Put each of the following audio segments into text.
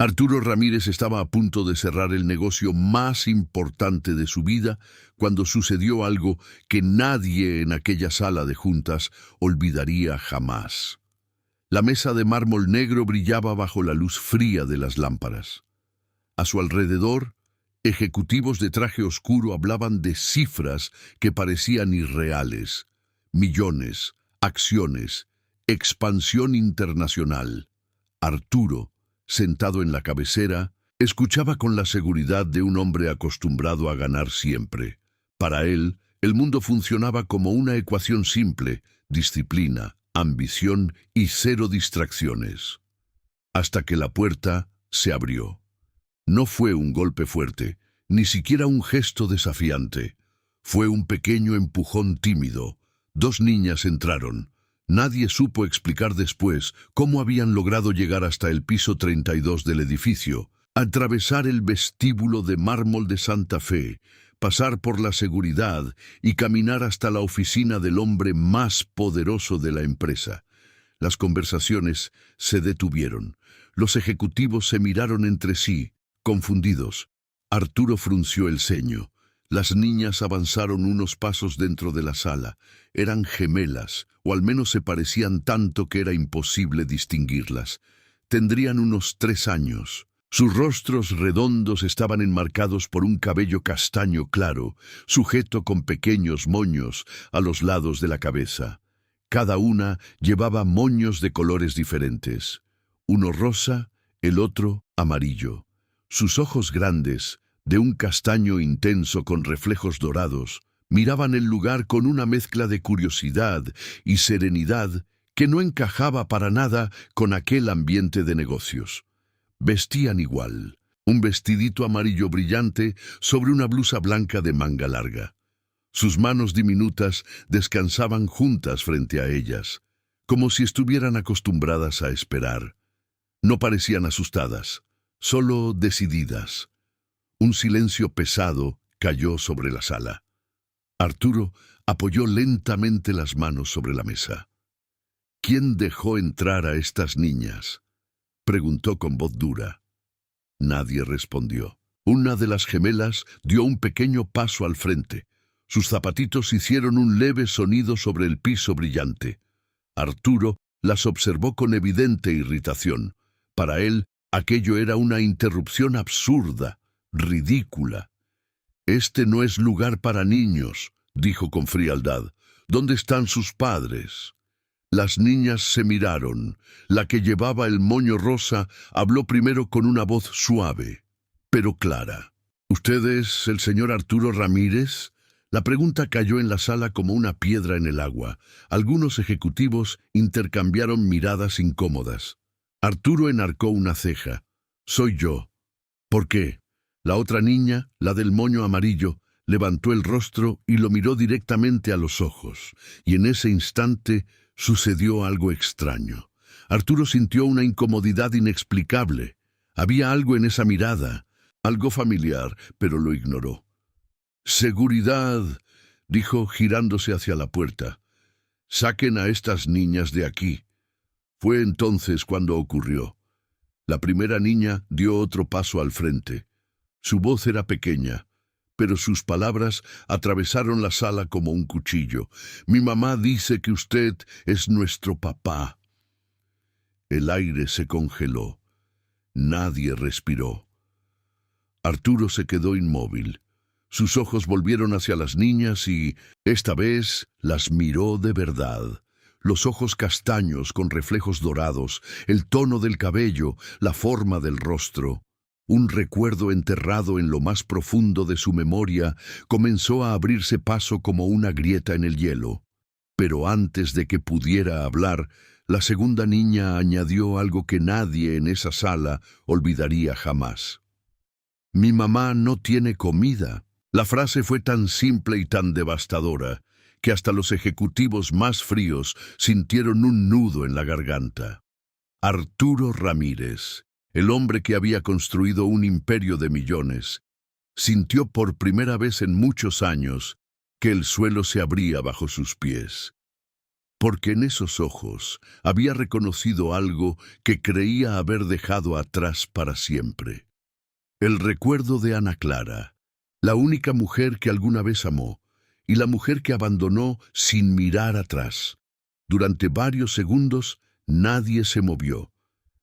Arturo Ramírez estaba a punto de cerrar el negocio más importante de su vida cuando sucedió algo que nadie en aquella sala de juntas olvidaría jamás. La mesa de mármol negro brillaba bajo la luz fría de las lámparas. A su alrededor, ejecutivos de traje oscuro hablaban de cifras que parecían irreales. Millones, acciones, expansión internacional. Arturo, sentado en la cabecera, escuchaba con la seguridad de un hombre acostumbrado a ganar siempre. Para él, el mundo funcionaba como una ecuación simple: disciplina, ambición y cero distracciones. Hasta que la puerta se abrió. No fue un golpe fuerte, ni siquiera un gesto desafiante. Fue un pequeño empujón tímido. Dos niñas entraron. Nadie supo explicar después cómo habían logrado llegar hasta el piso 32 del edificio, atravesar el vestíbulo de mármol de Santa Fe, pasar por la seguridad y caminar hasta la oficina del hombre más poderoso de la empresa. Las conversaciones se detuvieron. Los ejecutivos se miraron entre sí, confundidos. Arturo frunció el ceño. Las niñas avanzaron unos pasos dentro de la sala. Eran gemelas, o al menos se parecían tanto que era imposible distinguirlas. Tendrían unos 3 años. Sus rostros redondos estaban enmarcados por un cabello castaño claro, sujeto con pequeños moños a los lados de la cabeza. Cada una llevaba moños de colores diferentes. Uno rosa, el otro amarillo. Sus ojos grandes, de un castaño intenso con reflejos dorados, miraban el lugar con una mezcla de curiosidad y serenidad que no encajaba para nada con aquel ambiente de negocios. Vestían igual, un vestidito amarillo brillante sobre una blusa blanca de manga larga. Sus manos diminutas descansaban juntas frente a ellas, como si estuvieran acostumbradas a esperar. No parecían asustadas, solo decididas. Un silencio pesado cayó sobre la sala. Arturo apoyó lentamente las manos sobre la mesa. ¿Quién dejó entrar a estas niñas?, preguntó con voz dura. Nadie respondió. Una de las gemelas dio un pequeño paso al frente. Sus zapatitos hicieron un leve sonido sobre el piso brillante. Arturo las observó con evidente irritación. Para él, aquello era una interrupción absurda, ridícula. «Este no es lugar para niños», dijo con frialdad. «¿Dónde están sus padres?» Las niñas se miraron. La que llevaba el moño rosa habló primero con una voz suave, pero clara. «¿Usted es el señor Arturo Ramírez?» La pregunta cayó en la sala como una piedra en el agua. Algunos ejecutivos intercambiaron miradas incómodas. Arturo enarcó una ceja. «Soy yo». «¿Por qué?» La otra niña, la del moño amarillo, levantó el rostro y lo miró directamente a los ojos, y en ese instante sucedió algo extraño. Arturo sintió una incomodidad inexplicable. Había algo en esa mirada, algo familiar, pero lo ignoró. «Seguridad», dijo girándose hacia la puerta. «Saquen a estas niñas de aquí». Fue entonces cuando ocurrió. La primera niña dio otro paso al frente. Su voz era pequeña, pero sus palabras atravesaron la sala como un cuchillo. «Mi mamá dice que usted es nuestro papá». El aire se congeló. Nadie respiró. Arturo se quedó inmóvil. Sus ojos volvieron hacia las niñas y, esta vez, las miró de verdad. Los ojos castaños con reflejos dorados, el tono del cabello, la forma del rostro. Un recuerdo enterrado en lo más profundo de su memoria comenzó a abrirse paso como una grieta en el hielo. Pero antes de que pudiera hablar, la segunda niña añadió algo que nadie en esa sala olvidaría jamás. «Mi mamá no tiene comida». La frase fue tan simple y tan devastadora que hasta los ejecutivos más fríos sintieron un nudo en la garganta. Arturo Ramírez, el hombre que había construido un imperio de millones, sintió por primera vez en muchos años que el suelo se abría bajo sus pies. porque en esos ojos había reconocido algo que creía haber dejado atrás para siempre. El recuerdo de Ana Clara, la única mujer que alguna vez amó, y la mujer que abandonó sin mirar atrás. Durante varios segundos nadie se movió.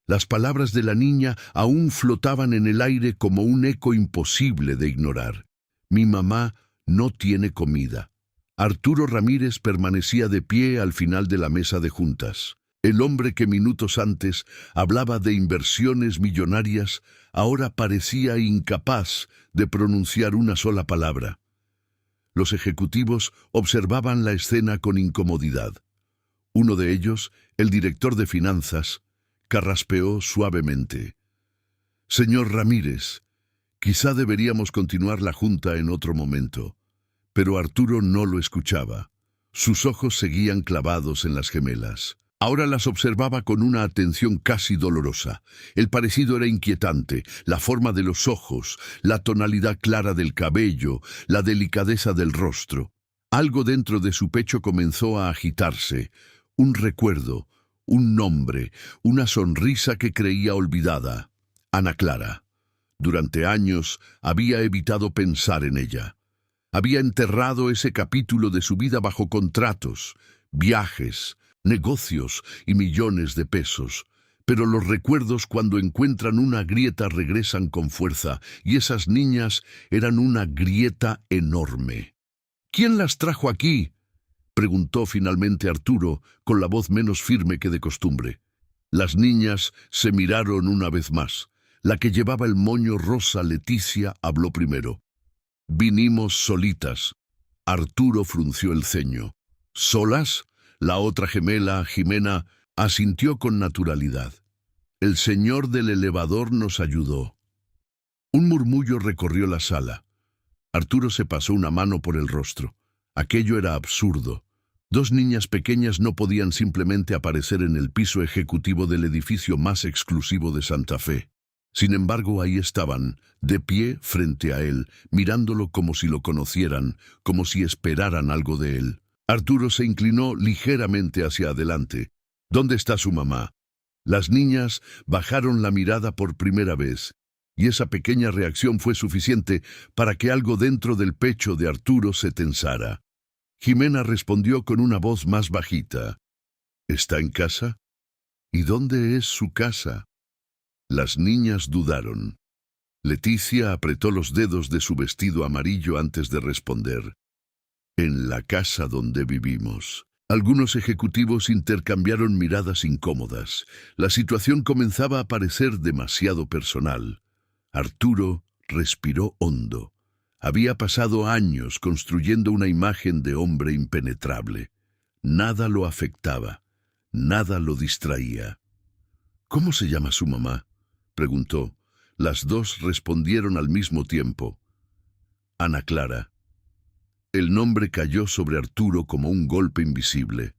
Las palabras de la niña aún flotaban en el aire como un eco imposible de ignorar. Mi mamá no tiene comida. Arturo Ramírez permanecía de pie al final de la mesa de juntas. El hombre que minutos antes hablaba de inversiones millonarias ahora parecía incapaz de pronunciar una sola palabra. Los ejecutivos observaban la escena con incomodidad. Uno de ellos, el director de finanzas, carraspeó suavemente. «Señor Ramírez, quizá deberíamos continuar la junta en otro momento». Pero Arturo no lo escuchaba. Sus ojos seguían clavados en las gemelas. Ahora las observaba con una atención casi dolorosa. El parecido era inquietante, la forma de los ojos, la tonalidad clara del cabello, la delicadeza del rostro. Algo dentro de su pecho comenzó a agitarse. Un recuerdo, un nombre, una sonrisa que creía olvidada. Ana Clara. Durante años había evitado pensar en ella. Había enterrado ese capítulo de su vida bajo contratos, viajes, negocios y millones de pesos. Pero los recuerdos cuando encuentran una grieta regresan con fuerza, y esas niñas eran una grieta enorme. «¿Quién las trajo aquí?», preguntó finalmente Arturo, con la voz menos firme que de costumbre. Las niñas se miraron una vez más. La que llevaba el moño rosa, Leticia, habló primero. «Vinimos solitas». Arturo frunció el ceño. «¿Solas?». La otra gemela, Jimena, asintió con naturalidad. «El señor del elevador nos ayudó». Un murmullo recorrió la sala. Arturo se pasó una mano por el rostro. Aquello era absurdo. Dos niñas pequeñas no podían simplemente aparecer en el piso ejecutivo del edificio más exclusivo de Santa Fe. Sin embargo, ahí estaban, de pie frente a él, mirándolo como si lo conocieran, como si esperaran algo de él. Arturo se inclinó ligeramente hacia adelante. «¿Dónde está su mamá?». Las niñas bajaron la mirada por primera vez, y esa pequeña reacción fue suficiente para que algo dentro del pecho de Arturo se tensara. Jimena respondió con una voz más bajita. «¿Está en casa?». «¿Y dónde es su casa?». Las niñas dudaron. Leticia apretó los dedos de su vestido amarillo antes de responder. «En la casa donde vivimos». Algunos ejecutivos intercambiaron miradas incómodas. La situación comenzaba a parecer demasiado personal. Arturo respiró hondo. Había pasado años construyendo una imagen de hombre impenetrable. Nada lo afectaba, nada lo distraía. «¿Cómo se llama su mamá?», preguntó. Las dos respondieron al mismo tiempo. «Ana Clara». El nombre cayó sobre Arturo como un golpe invisible.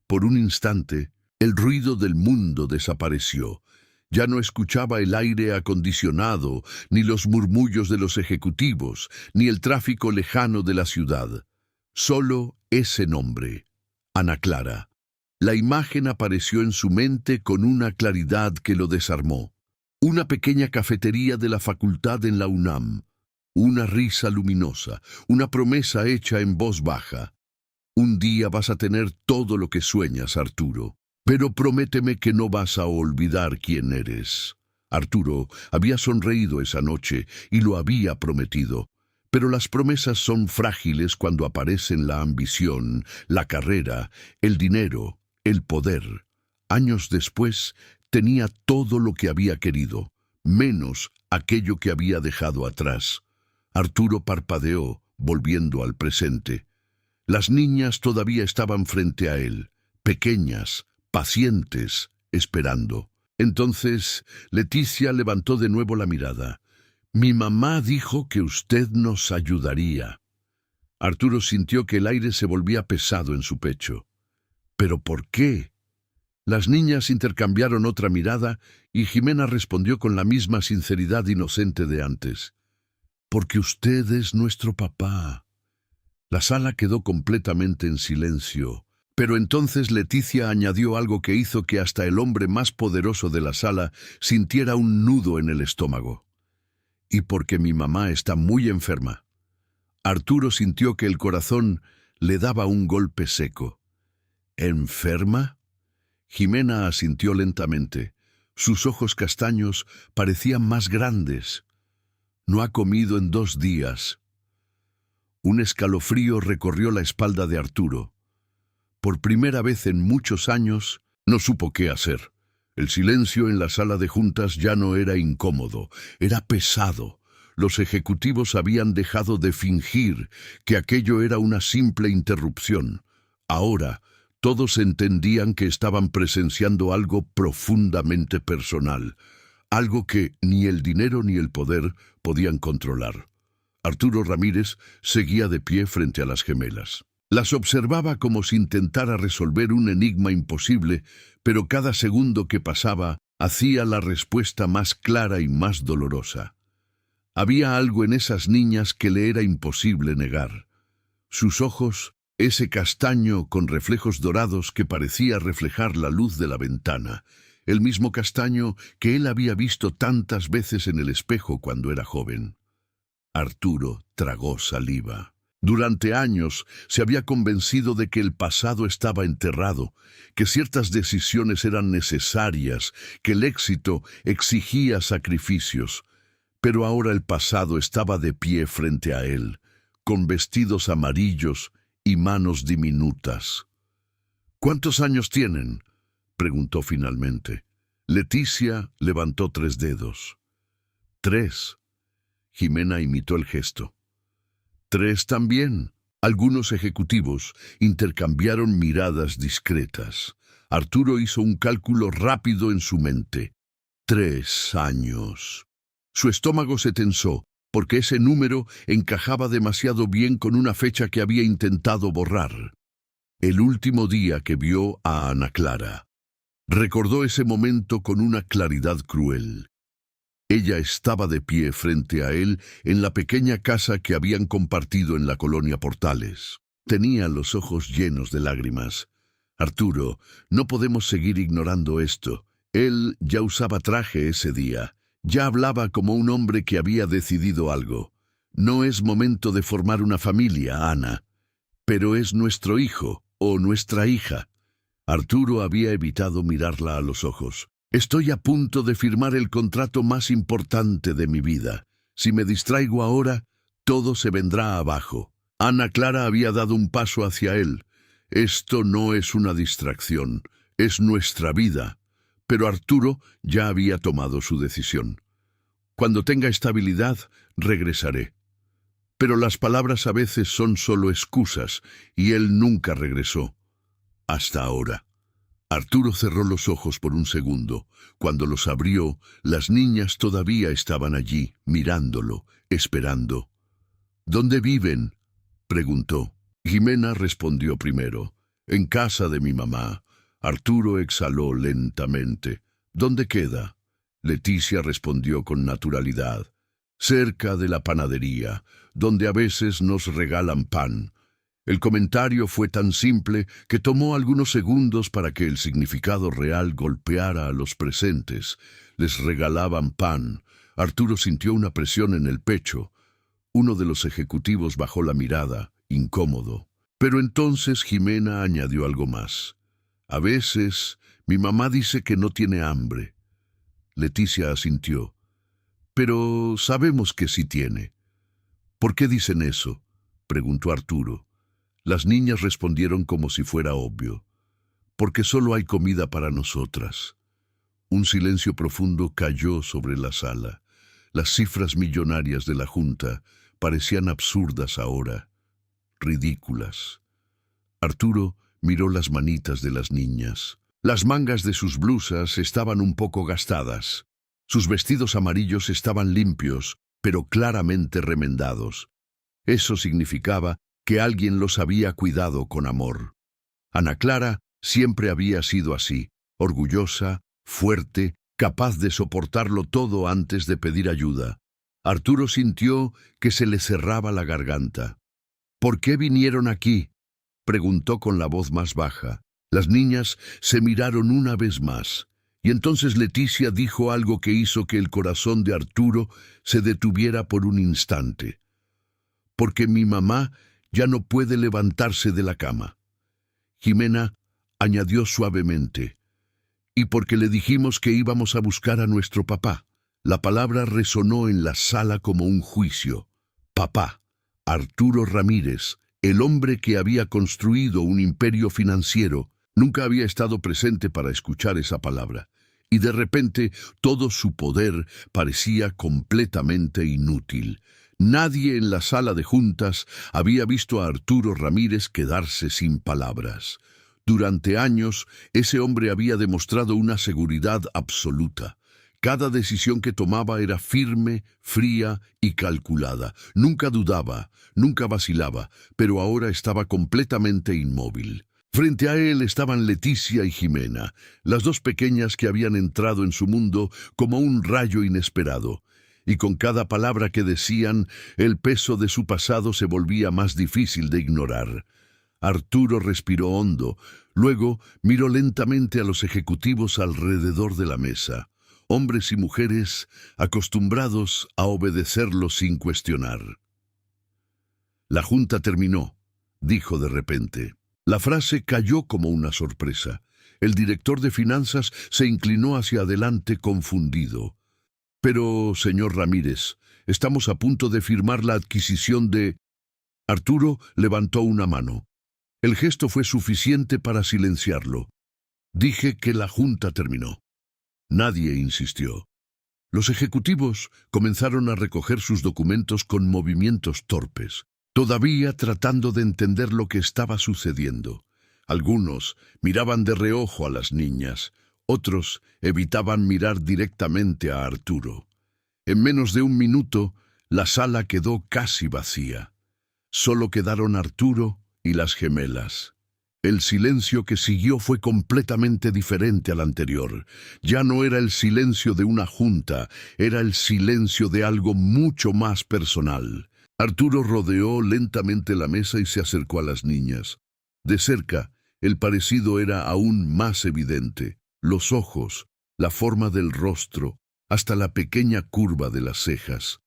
Por un instante, el ruido del mundo desapareció. Ya no escuchaba el aire acondicionado, ni los murmullos de los ejecutivos, ni el tráfico lejano de la ciudad. Solo ese nombre, Ana Clara. La imagen apareció en su mente con una claridad que lo desarmó. Una pequeña cafetería de la facultad en la UNAM. Una risa luminosa, una promesa hecha en voz baja. «Un día vas a tener todo lo que sueñas, Arturo. Pero prométeme que no vas a olvidar quién eres». Arturo había sonreído esa noche y lo había prometido. Pero las promesas son frágiles cuando aparecen la ambición, la carrera, el dinero, el poder. Años después, tenía todo lo que había querido, menos aquello que había dejado atrás. Arturo parpadeó, volviendo al presente. Las niñas todavía estaban frente a él, pequeñas, pacientes, esperando. Entonces, Leticia levantó de nuevo la mirada. «Mi mamá dijo que usted nos ayudaría». Arturo sintió que el aire se volvía pesado en su pecho. «¿Pero por qué?». Las niñas intercambiaron otra mirada y Jimena respondió con la misma sinceridad inocente de antes. «Porque usted es nuestro papá». La sala quedó completamente en silencio. Pero entonces Leticia añadió algo que hizo que hasta el hombre más poderoso de la sala sintiera un nudo en el estómago. Y porque mi mamá está muy enferma. Arturo sintió que el corazón le daba un golpe seco. ¿Enferma? Jimena asintió lentamente. Sus ojos castaños parecían más grandes. No ha comido en 2 días. Un escalofrío recorrió la espalda de Arturo. Por primera vez en muchos años, no supo qué hacer. El silencio en la sala de juntas ya no era incómodo, era pesado. Los ejecutivos habían dejado de fingir que aquello era una simple interrupción. Ahora, todos entendían que estaban presenciando algo profundamente personal, algo que ni el dinero ni el poder podían controlar. Arturo Ramírez seguía de pie frente a las gemelas. Las observaba como si intentara resolver un enigma imposible, pero cada segundo que pasaba hacía la respuesta más clara y más dolorosa. Había algo en esas niñas que le era imposible negar. Sus ojos, ese castaño con reflejos dorados que parecía reflejar la luz de la ventana, el mismo castaño que él había visto tantas veces en el espejo cuando era joven. Arturo tragó saliva. Durante años se había convencido de que el pasado estaba enterrado, que ciertas decisiones eran necesarias, que el éxito exigía sacrificios. Pero ahora el pasado estaba de pie frente a él, con vestidos amarillos y manos diminutas. ¿Cuántos años tienen?, preguntó finalmente. Leticia levantó 3 dedos. 3. Jimena imitó el gesto. 3 también. Algunos ejecutivos intercambiaron miradas discretas. Arturo hizo un cálculo rápido en su mente. 3 años. Su estómago se tensó, porque ese número encajaba demasiado bien con una fecha que había intentado borrar. El último día que vio a Ana Clara. Recordó ese momento con una claridad cruel. Ella estaba de pie frente a él en la pequeña casa que habían compartido en la colonia Portales. Tenía los ojos llenos de lágrimas. Arturo, no podemos seguir ignorando esto. Él ya usaba traje ese día. Ya hablaba como un hombre que había decidido algo. No es momento de formar una familia, Ana. Pero es nuestro hijo o nuestra hija. Arturo había evitado mirarla a los ojos. Estoy a punto de firmar el contrato más importante de mi vida. Si me distraigo ahora, todo se vendrá abajo. Ana Clara había dado un paso hacia él. Esto no es una distracción, es nuestra vida. Pero Arturo ya había tomado su decisión. Cuando tenga estabilidad, regresaré. Pero las palabras a veces son solo excusas, y él nunca regresó. Hasta ahora. Arturo cerró los ojos por un segundo. Cuando los abrió, las niñas todavía estaban allí, mirándolo, esperando. ¿Dónde viven?, preguntó. Jimena respondió primero. En casa de mi mamá. Arturo exhaló lentamente. ¿Dónde queda? Leticia respondió con naturalidad. Cerca de la panadería, donde a veces nos regalan pan. El comentario fue tan simple que tomó algunos segundos para que el significado real golpeara a los presentes. Les regalaban pan. Arturo sintió una presión en el pecho. Uno de los ejecutivos bajó la mirada, incómodo. Pero entonces Jimena añadió algo más. A veces, mi mamá dice que no tiene hambre. Leticia asintió. Pero sabemos que sí tiene. ¿Por qué dicen eso?, preguntó Arturo. Las niñas respondieron como si fuera obvio. Porque solo hay comida para nosotras. Un silencio profundo cayó sobre la sala. Las cifras millonarias de la Junta parecían absurdas ahora, ridículas. Arturo miró las manitas de las niñas. Las mangas de sus blusas estaban un poco gastadas. Sus vestidos amarillos estaban limpios, pero claramente remendados. Eso significaba que alguien los había cuidado con amor. Ana Clara siempre había sido así, orgullosa, fuerte, capaz de soportarlo todo antes de pedir ayuda. Arturo sintió que se le cerraba la garganta. ¿Por qué vinieron aquí?, preguntó con la voz más baja. Las niñas se miraron una vez más, y entonces Leticia dijo algo que hizo que el corazón de Arturo se detuviera por un instante. Porque mi mamá ya no puede levantarse de la cama. Jimena añadió suavemente, y porque le dijimos que íbamos a buscar a nuestro papá. La palabra resonó en la sala como un juicio. Papá, Arturo Ramírez, el hombre que había construido un imperio financiero, nunca había estado presente para escuchar esa palabra, y de repente todo su poder parecía completamente inútil. Nadie en la sala de juntas había visto a Arturo Ramírez quedarse sin palabras. Durante años, ese hombre había demostrado una seguridad absoluta. Cada decisión que tomaba era firme, fría y calculada. Nunca dudaba, nunca vacilaba, pero ahora estaba completamente inmóvil. Frente a él estaban Leticia y Jimena, las dos pequeñas que habían entrado en su mundo como un rayo inesperado. Y con cada palabra que decían, el peso de su pasado se volvía más difícil de ignorar. Arturo respiró hondo, luego miró lentamente a los ejecutivos alrededor de la mesa. Hombres y mujeres acostumbrados a obedecerlo sin cuestionar. La junta terminó, dijo de repente. La frase cayó como una sorpresa. El director de finanzas se inclinó hacia adelante confundido. Pero, señor Ramírez, estamos a punto de firmar la adquisición de... Arturo levantó una mano. El gesto fue suficiente para silenciarlo. Dije que la junta terminó. Nadie insistió. Los ejecutivos comenzaron a recoger sus documentos con movimientos torpes, todavía tratando de entender lo que estaba sucediendo. Algunos miraban de reojo a las niñas, otros evitaban mirar directamente a Arturo. En menos de un minuto, la sala quedó casi vacía. Solo quedaron Arturo y las gemelas. El silencio que siguió fue completamente diferente al anterior. Ya no era el silencio de una junta, era el silencio de algo mucho más personal. Arturo rodeó lentamente la mesa y se acercó a las niñas. De cerca, el parecido era aún más evidente. Los ojos, la forma del rostro, hasta la pequeña curva de las cejas.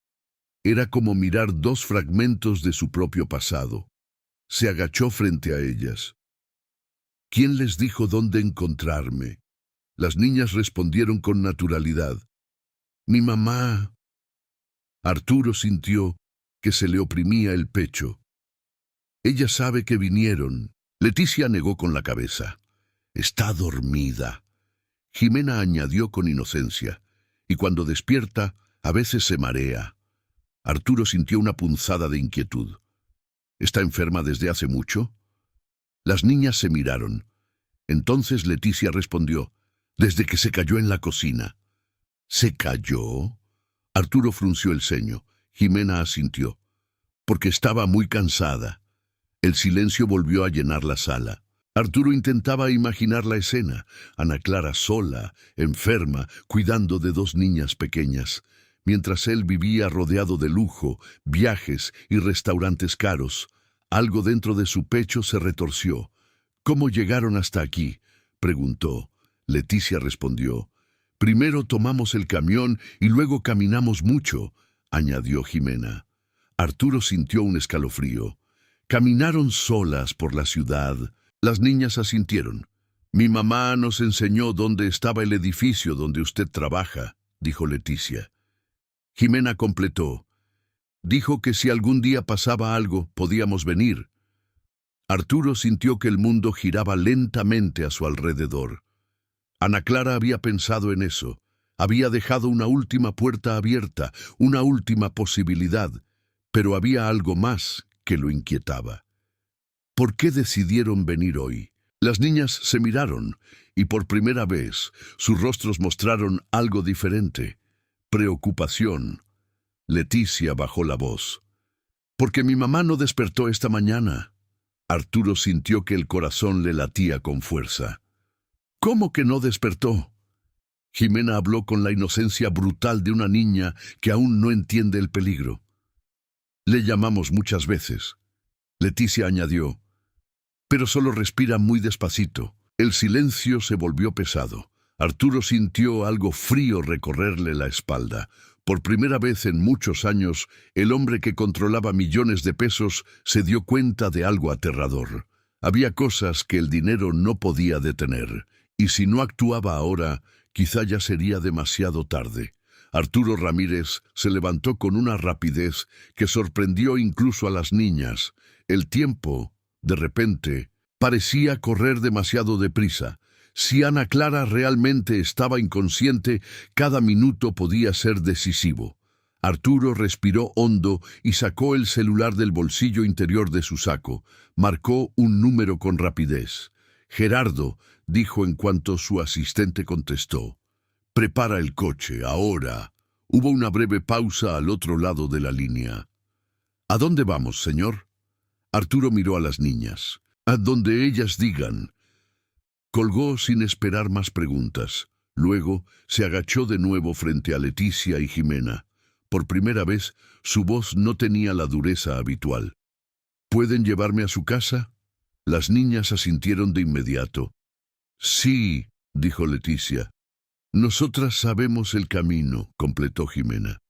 Era como mirar dos fragmentos de su propio pasado. Se agachó frente a ellas. ¿Quién les dijo dónde encontrarme? Las niñas respondieron con naturalidad. Mi mamá. Arturo sintió que se le oprimía el pecho. Ella sabe que vinieron. Leticia negó con la cabeza. Está dormida. Jimena añadió con inocencia. Y cuando despierta, a veces se marea. Arturo sintió una punzada de inquietud. ¿Está enferma desde hace mucho? Las niñas se miraron. Entonces Leticia respondió, desde que se cayó en la cocina. ¿Se cayó? Arturo frunció el ceño. Jimena asintió. Porque estaba muy cansada. El silencio volvió a llenar la sala. Arturo intentaba imaginar la escena. Ana Clara sola, enferma, cuidando de dos niñas pequeñas, mientras él vivía rodeado de lujo, viajes y restaurantes caros. Algo dentro de su pecho se retorció. ¿Cómo llegaron hasta aquí?, preguntó. Leticia respondió. Primero tomamos el camión y luego caminamos mucho, añadió Jimena. Arturo sintió un escalofrío. Caminaron solas por la ciudad. Las niñas asintieron. Mi mamá nos enseñó dónde estaba el edificio donde usted trabaja, dijo Leticia. Jimena completó. Dijo que si algún día pasaba algo, podíamos venir. Arturo sintió que el mundo giraba lentamente a su alrededor. Ana Clara había pensado en eso. Había dejado una última puerta abierta, una última posibilidad, pero había algo más que lo inquietaba. ¿Por qué decidieron venir hoy? Las niñas se miraron, y por primera vez sus rostros mostraron algo diferente. Preocupación. Leticia bajó la voz. Porque mi mamá no despertó esta mañana. Arturo sintió que el corazón le latía con fuerza. ¿Cómo que no despertó? Jimena habló con la inocencia brutal de una niña que aún no entiende el peligro. Le llamamos muchas veces. Leticia añadió. pero solo respira muy despacito. El silencio se volvió pesado. Arturo sintió algo frío recorrerle la espalda. Por primera vez en muchos años, el hombre que controlaba millones de pesos se dio cuenta de algo aterrador. Había cosas que el dinero no podía detener, y si no actuaba ahora, quizá ya sería demasiado tarde. Arturo Ramírez se levantó con una rapidez que sorprendió incluso a las niñas. El tiempo, de repente, parecía correr demasiado deprisa. Si Ana Clara realmente estaba inconsciente, cada minuto podía ser decisivo. Arturo respiró hondo y sacó el celular del bolsillo interior de su saco. Marcó un número con rapidez. «Gerardo», dijo en cuanto su asistente contestó. «Prepara el coche, ahora». Hubo una breve pausa al otro lado de la línea. «¿A dónde vamos, señor?» Arturo miró a las niñas. «A donde ellas digan». Colgó sin esperar más preguntas. Luego se agachó de nuevo frente a Leticia y Jimena. Por primera vez, su voz no tenía la dureza habitual. «¿Pueden llevarme a su casa?» Las niñas asintieron de inmediato. «Sí», dijo Leticia. «Nosotras sabemos el camino», completó Jimena.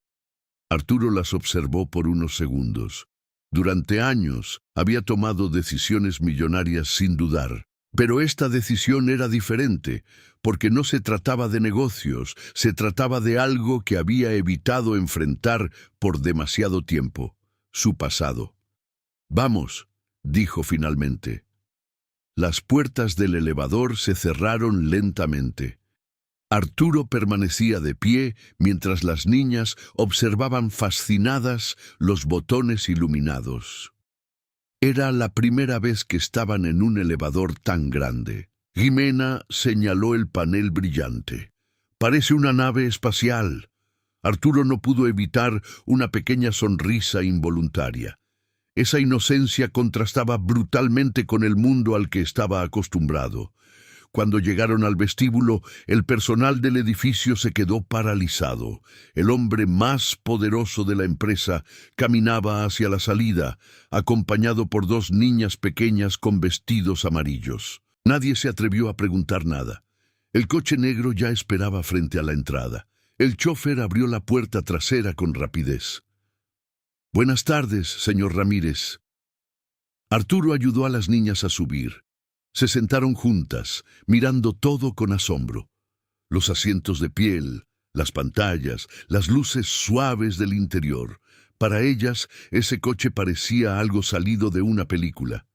Arturo las observó por unos segundos. Durante años había tomado decisiones millonarias sin dudar. Pero esta decisión era diferente, porque no se trataba de negocios, se trataba de algo que había evitado enfrentar por demasiado tiempo, su pasado. «Vamos», dijo finalmente. Las puertas del elevador se cerraron lentamente. Arturo permanecía de pie mientras las niñas observaban fascinadas los botones iluminados. Era la primera vez que estaban en un elevador tan grande. Jimena señaló el panel brillante. «Parece una nave espacial». Arturo no pudo evitar una pequeña sonrisa involuntaria. Esa inocencia contrastaba brutalmente con el mundo al que estaba acostumbrado. Cuando llegaron al vestíbulo, el personal del edificio se quedó paralizado. El hombre más poderoso de la empresa caminaba hacia la salida, acompañado por dos niñas pequeñas con vestidos amarillos. Nadie se atrevió a preguntar nada. El coche negro ya esperaba frente a la entrada. El chofer abrió la puerta trasera con rapidez. «Buenas tardes, señor Ramírez». Arturo ayudó a las niñas a subir. Se sentaron juntas, mirando todo con asombro. Los asientos de piel, las pantallas, las luces suaves del interior. Para ellas, ese coche parecía algo salido de una película.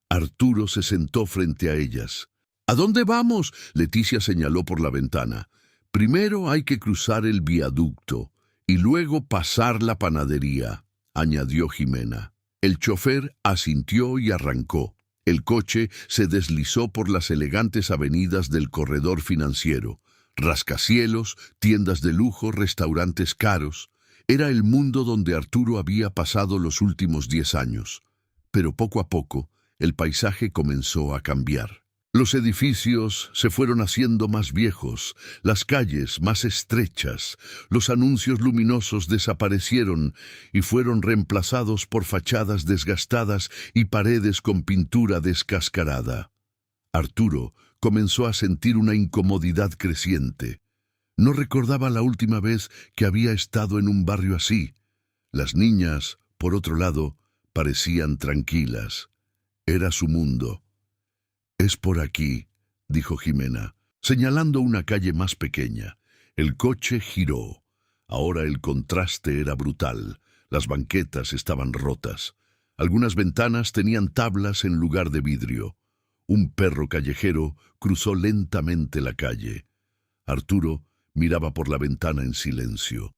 Arturo se sentó frente a ellas. «¿A dónde vamos?», Leticia señaló por la ventana. «Primero hay que cruzar el viaducto y luego pasar la panadería», añadió Jimena. El chofer asintió y arrancó. El coche se deslizó por las elegantes avenidas del corredor financiero. Rascacielos, tiendas de lujo, restaurantes caros. Era el mundo donde Arturo había pasado los últimos 10 años. Pero poco a poco, el paisaje comenzó a cambiar. Los edificios se fueron haciendo más viejos, las calles más estrechas, los anuncios luminosos desaparecieron y fueron reemplazados por fachadas desgastadas y paredes con pintura descascarada. Arturo comenzó a sentir una incomodidad creciente. No recordaba la última vez que había estado en un barrio así. Las niñas, por otro lado, parecían tranquilas. Era su mundo. «Es por aquí», dijo Jimena, señalando una calle más pequeña. El coche giró. Ahora el contraste era brutal. Las banquetas estaban rotas. Algunas ventanas tenían tablas en lugar de vidrio. Un perro callejero cruzó lentamente la calle. Arturo miraba por la ventana en silencio.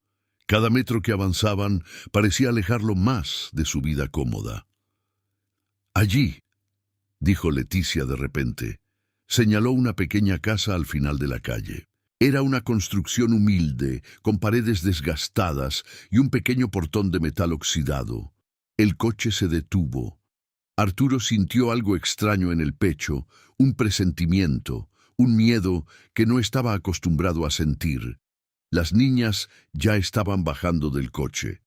Cada metro que avanzaban parecía alejarlo más de su vida cómoda. «Allí», dijo Leticia de repente. Señaló una pequeña casa al final de la calle. Era una construcción humilde, con paredes desgastadas y un pequeño portón de metal oxidado. El coche se detuvo. Arturo sintió algo extraño en el pecho, un presentimiento, un miedo que no estaba acostumbrado a sentir. Las niñas ya estaban bajando del coche.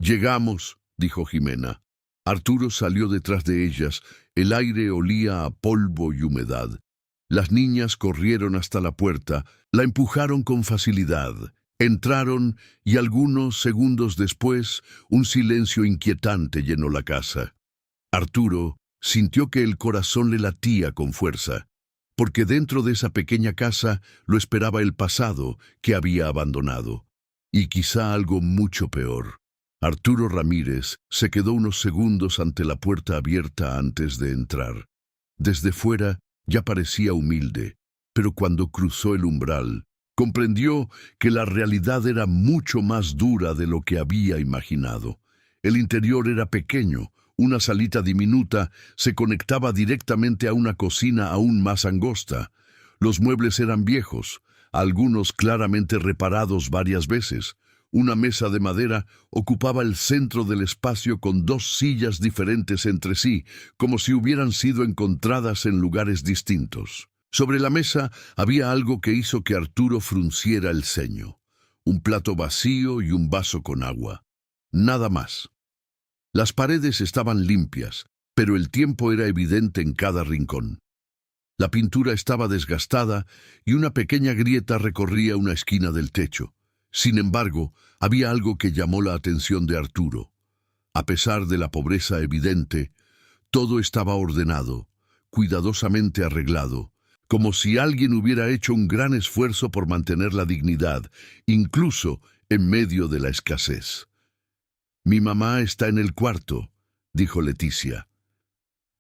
«Llegamos», dijo Jimena. Arturo salió detrás de ellas. El aire olía a polvo y humedad. Las niñas corrieron hasta la puerta, la empujaron con facilidad. Entraron y algunos segundos después, un silencio inquietante llenó la casa. Arturo sintió que el corazón le latía con fuerza, porque dentro de esa pequeña casa lo esperaba el pasado que había abandonado. Y quizá algo mucho peor. Arturo Ramírez se quedó unos segundos ante la puerta abierta antes de entrar. Desde fuera ya parecía humilde, pero cuando cruzó el umbral, comprendió que la realidad era mucho más dura de lo que había imaginado. El interior era pequeño, una salita diminuta se conectaba directamente a una cocina aún más angosta. Los muebles eran viejos, algunos claramente reparados varias veces. Una mesa de madera ocupaba el centro del espacio con dos sillas diferentes entre sí, como si hubieran sido encontradas en lugares distintos. Sobre la mesa había algo que hizo que Arturo frunciera el ceño. Un plato vacío y un vaso con agua. Nada más. Las paredes estaban limpias, pero el tiempo era evidente en cada rincón. La pintura estaba desgastada y una pequeña grieta recorría una esquina del techo. Sin embargo, había algo que llamó la atención de Arturo. A pesar de la pobreza evidente, todo estaba ordenado, cuidadosamente arreglado, como si alguien hubiera hecho un gran esfuerzo por mantener la dignidad, incluso en medio de la escasez. «Mi mamá está en el cuarto», dijo Leticia.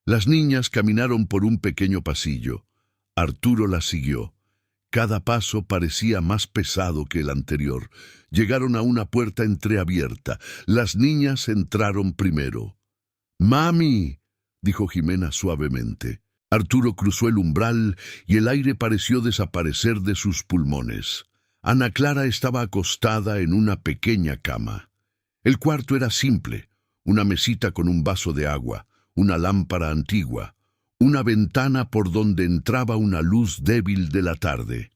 Las niñas caminaron por un pequeño pasillo. Arturo las siguió. Cada paso parecía más pesado que el anterior. Llegaron a una puerta entreabierta. Las niñas entraron primero. «¡Mami!», dijo Jimena suavemente. Arturo cruzó el umbral y el aire pareció desaparecer de sus pulmones. Ana Clara estaba acostada en una pequeña cama. El cuarto era simple, una mesita con un vaso de agua, una lámpara antigua, una ventana por donde entraba una luz débil de la tarde.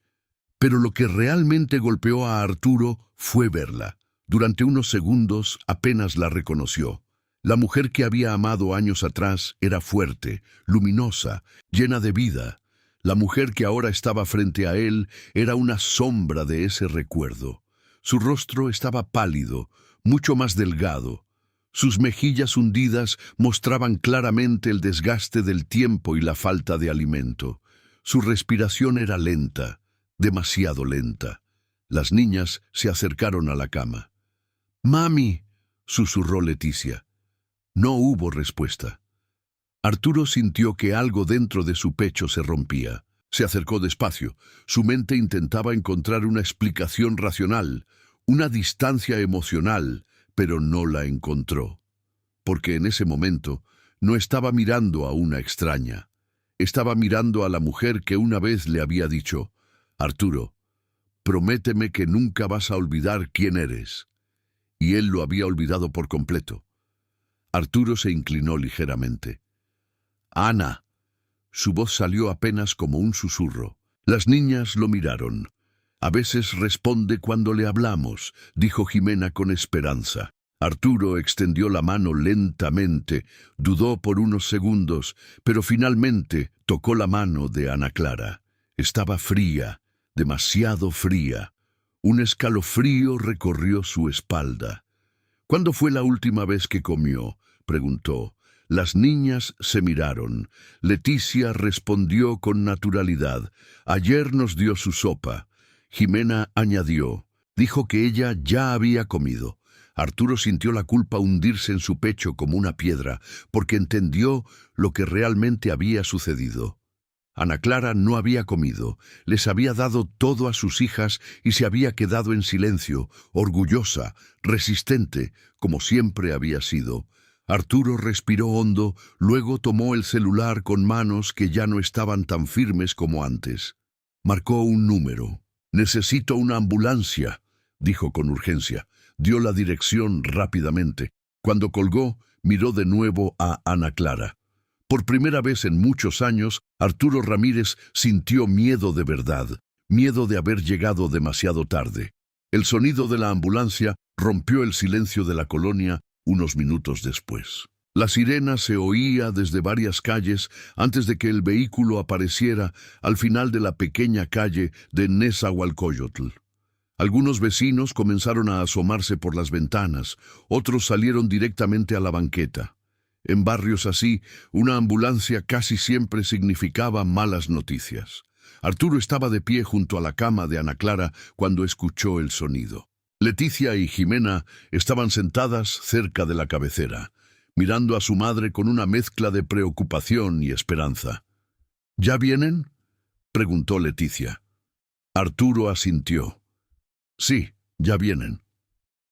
Pero lo que realmente golpeó a Arturo fue verla. Durante unos segundos apenas la reconoció. La mujer que había amado años atrás era fuerte, luminosa, llena de vida. La mujer que ahora estaba frente a él era una sombra de ese recuerdo. Su rostro estaba pálido, mucho más delgado. Sus mejillas hundidas mostraban claramente el desgaste del tiempo y la falta de alimento. Su respiración era lenta, demasiado lenta. Las niñas se acercaron a la cama. «¡Mami!», susurró Leticia. No hubo respuesta. Arturo sintió que algo dentro de su pecho se rompía. Se acercó despacio. Su mente intentaba encontrar una explicación racional, una distancia emocional, pero no la encontró. Porque en ese momento no estaba mirando a una extraña. Estaba mirando a la mujer que una vez le había dicho: «Arturo, prométeme que nunca vas a olvidar quién eres». Y él lo había olvidado por completo. Arturo se inclinó ligeramente. «Ana». Su voz salió apenas como un susurro. Las niñas lo miraron. «A veces responde cuando le hablamos», dijo Jimena con esperanza. Arturo extendió la mano lentamente, dudó por unos segundos, pero finalmente tocó la mano de Ana Clara. Estaba fría, demasiado fría. Un escalofrío recorrió su espalda. «¿Cuándo fue la última vez que comió?», preguntó. Las niñas se miraron. Leticia respondió con naturalidad: «Ayer nos dio su sopa». Jimena añadió: «Dijo que ella ya había comido». Arturo sintió la culpa hundirse en su pecho como una piedra, porque entendió lo que realmente había sucedido. Ana Clara no había comido, les había dado todo a sus hijas y se había quedado en silencio, orgullosa, resistente, como siempre había sido. Arturo respiró hondo, luego tomó el celular con manos que ya no estaban tan firmes como antes. Marcó un número. «Necesito una ambulancia», dijo con urgencia. Dio la dirección rápidamente. Cuando colgó, miró de nuevo a Ana Clara. Por primera vez en muchos años, Arturo Ramírez sintió miedo de verdad, miedo de haber llegado demasiado tarde. El sonido de la ambulancia rompió el silencio de la colonia unos minutos después. La sirena se oía desde varias calles antes de que el vehículo apareciera al final de la pequeña calle de Nezahualcóyotl. Algunos vecinos comenzaron a asomarse por las ventanas, otros salieron directamente a la banqueta. En barrios así, una ambulancia casi siempre significaba malas noticias. Arturo estaba de pie junto a la cama de Ana Clara cuando escuchó el sonido. Leticia y Jimena estaban sentadas cerca de la cabecera, mirando a su madre con una mezcla de preocupación y esperanza. ¿Ya vienen?, preguntó Leticia. Arturo asintió. Sí, ya vienen.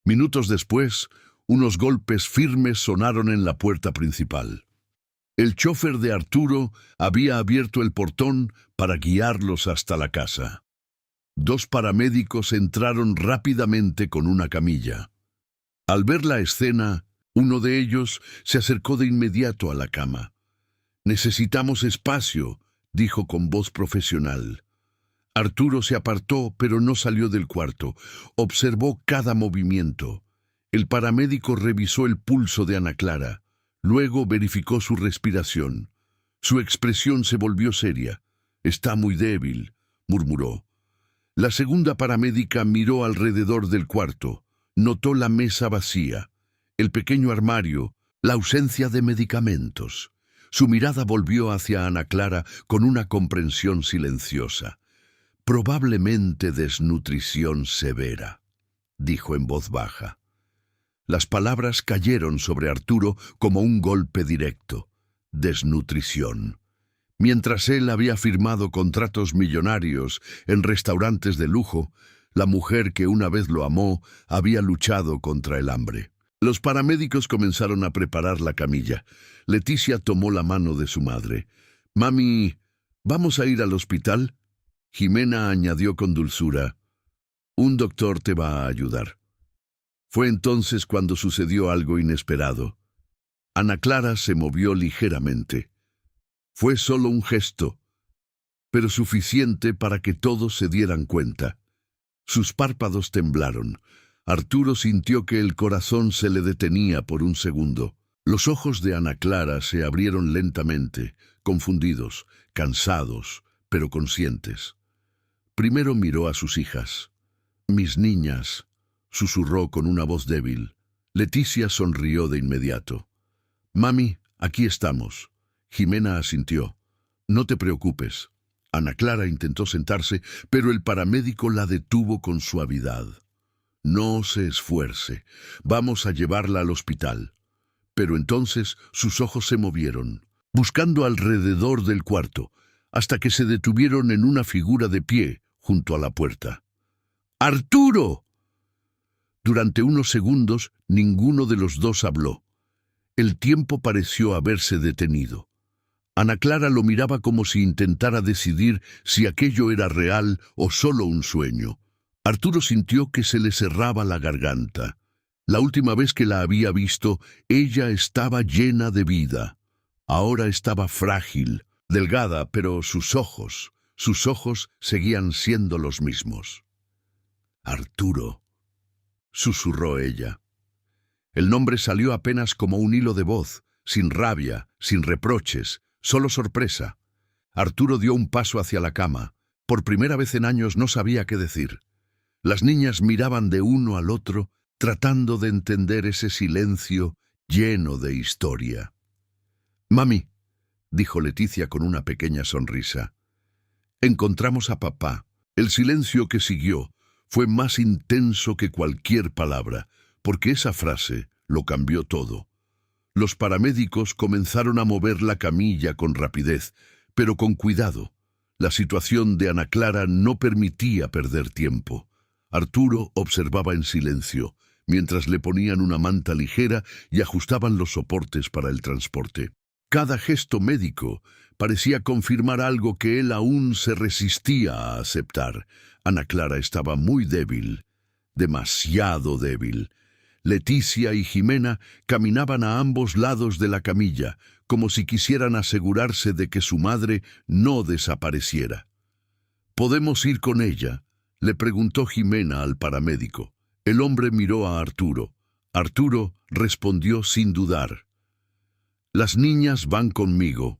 Minutos después, unos golpes firmes sonaron en la puerta principal. El chofer de Arturo había abierto el portón para guiarlos hasta la casa. 2 paramédicos entraron rápidamente con una camilla. Al ver la escena, uno de ellos se acercó de inmediato a la cama. «Necesitamos espacio», dijo con voz profesional. Arturo se apartó, pero no salió del cuarto. Observó cada movimiento. El paramédico revisó el pulso de Ana Clara. Luego verificó su respiración. Su expresión se volvió seria. «Está muy débil», murmuró. La segunda paramédica miró alrededor del cuarto. Notó la mesa vacía, el pequeño armario, la ausencia de medicamentos. Su mirada volvió hacia Ana Clara con una comprensión silenciosa. «Probablemente desnutrición severa», dijo en voz baja. Las palabras cayeron sobre Arturo como un golpe directo. Desnutrición. Mientras él había firmado contratos millonarios en restaurantes de lujo, la mujer que una vez lo amó había luchado contra el hambre. Los paramédicos comenzaron a preparar la camilla. Leticia tomó la mano de su madre. «Mami, ¿vamos a ir al hospital?». Jimena añadió con dulzura: «Un doctor te va a ayudar». Fue entonces cuando sucedió algo inesperado. Ana Clara se movió ligeramente. Fue solo un gesto, pero suficiente para que todos se dieran cuenta. Sus párpados temblaron. Arturo sintió que el corazón se le detenía por un segundo. Los ojos de Ana Clara se abrieron lentamente, confundidos, cansados, pero conscientes. Primero miró a sus hijas. «Mis niñas», susurró con una voz débil. Leticia sonrió de inmediato. «Mami, aquí estamos». Jimena asintió. «No te preocupes». Ana Clara intentó sentarse, pero el paramédico la detuvo con suavidad. «No se esfuerce. Vamos a llevarla al hospital». Pero entonces sus ojos se movieron, buscando alrededor del cuarto, hasta que se detuvieron en una figura de pie junto a la puerta. «¡Arturo!». Durante unos segundos ninguno de los dos habló. El tiempo pareció haberse detenido. Ana Clara lo miraba como si intentara decidir si aquello era real o solo un sueño. Arturo sintió que se le cerraba la garganta. La última vez que la había visto, ella estaba llena de vida. Ahora estaba frágil, delgada, pero sus ojos seguían siendo los mismos. «Arturo», susurró ella. El nombre salió apenas como un hilo de voz, sin rabia, sin reproches, solo sorpresa. Arturo dio un paso hacia la cama. Por primera vez en años no sabía qué decir. Las niñas miraban de uno al otro, tratando de entender ese silencio lleno de historia. «Mami», dijo Leticia con una pequeña sonrisa. «Encontramos a papá». El silencio que siguió fue más intenso que cualquier palabra, porque esa frase lo cambió todo. Los paramédicos comenzaron a mover la camilla con rapidez, pero con cuidado. La situación de Ana Clara no permitía perder tiempo. Arturo observaba en silencio, mientras le ponían una manta ligera y ajustaban los soportes para el transporte. Cada gesto médico parecía confirmar algo que él aún se resistía a aceptar. Ana Clara estaba muy débil, demasiado débil. Leticia y Jimena caminaban a ambos lados de la camilla, como si quisieran asegurarse de que su madre no desapareciera. «¿Podemos ir con ella?», le preguntó Jimena al paramédico. El hombre miró a Arturo. Arturo respondió sin dudar. Las niñas van conmigo.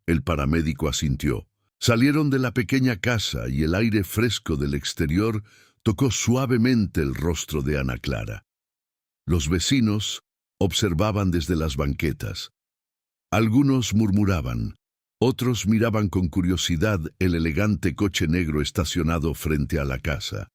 El paramédico asintió. Salieron de la pequeña casa y el aire fresco del exterior tocó suavemente el rostro de Ana Clara. Los vecinos observaban desde las banquetas. Algunos murmuraban, otros miraban con curiosidad el elegante coche negro estacionado frente a la casa.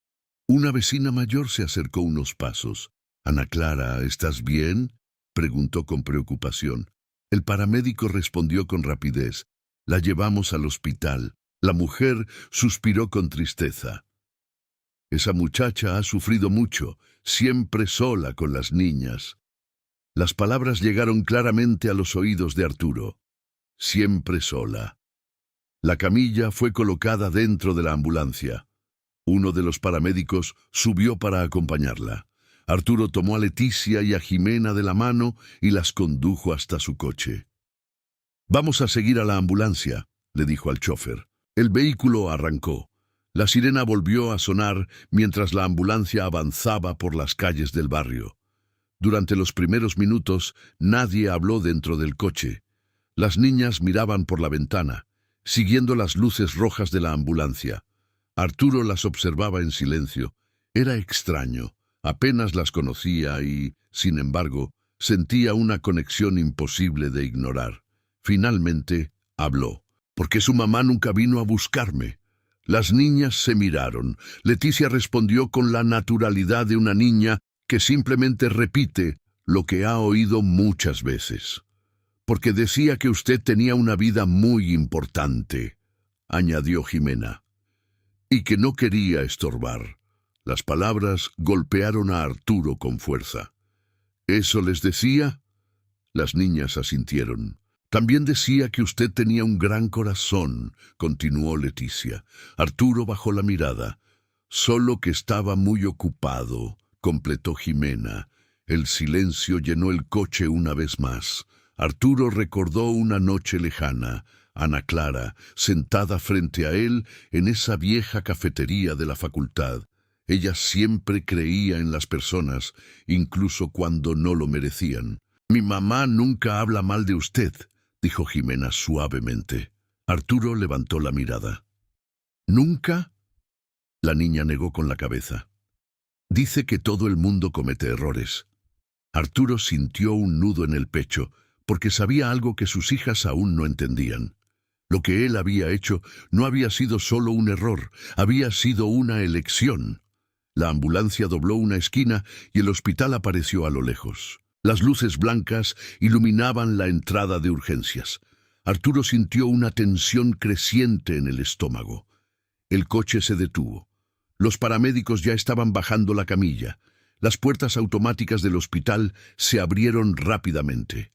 Una vecina mayor se acercó unos pasos. «Ana Clara, ¿estás bien?», preguntó con preocupación. El paramédico respondió con rapidez. «La llevamos al hospital». La mujer suspiró con tristeza. «Esa muchacha ha sufrido mucho, siempre sola con las niñas». Las palabras llegaron claramente a los oídos de Arturo. Siempre sola. La camilla fue colocada dentro de la ambulancia. Uno de los paramédicos subió para acompañarla. Arturo tomó a Leticia y a Jimena de la mano y las condujo hasta su coche. «Vamos a seguir a la ambulancia», le dijo al chofer. El vehículo arrancó. La sirena volvió a sonar mientras la ambulancia avanzaba por las calles del barrio. Durante los primeros minutos nadie habló dentro del coche. Las niñas miraban por la ventana, siguiendo las luces rojas de la ambulancia. Arturo las observaba en silencio. Era extraño. Apenas las conocía y, sin embargo, sentía una conexión imposible de ignorar. Finalmente, habló. «¿Por qué su mamá nunca vino a buscarme?». Las niñas se miraron. Leticia respondió con la naturalidad de una niña que simplemente repite lo que ha oído muchas veces. «Porque decía que usted tenía una vida muy importante», añadió Jimena, «y que no quería estorbar». Las palabras golpearon a Arturo con fuerza. «¿Eso les decía?». Las niñas asintieron. «También decía que usted tenía un gran corazón», continuó Leticia. Arturo bajó la mirada. «Solo que estaba muy ocupado», completó Jimena. El silencio llenó el coche una vez más. Arturo recordó una noche lejana. Ana Clara, sentada frente a él en esa vieja cafetería de la facultad. Ella siempre creía en las personas, incluso cuando no lo merecían. «Mi mamá nunca habla mal de usted», dijo Jimena suavemente. Arturo levantó la mirada. «¿Nunca?». La niña negó con la cabeza. «Dice que todo el mundo comete errores». Arturo sintió un nudo en el pecho, porque sabía algo que sus hijas aún no entendían. Lo que él había hecho no había sido solo un error, había sido una elección. La ambulancia dobló una esquina y el hospital apareció a lo lejos. Las luces blancas iluminaban la entrada de urgencias. Arturo sintió una tensión creciente en el estómago. El coche se detuvo. Los paramédicos ya estaban bajando la camilla. Las puertas automáticas del hospital se abrieron rápidamente.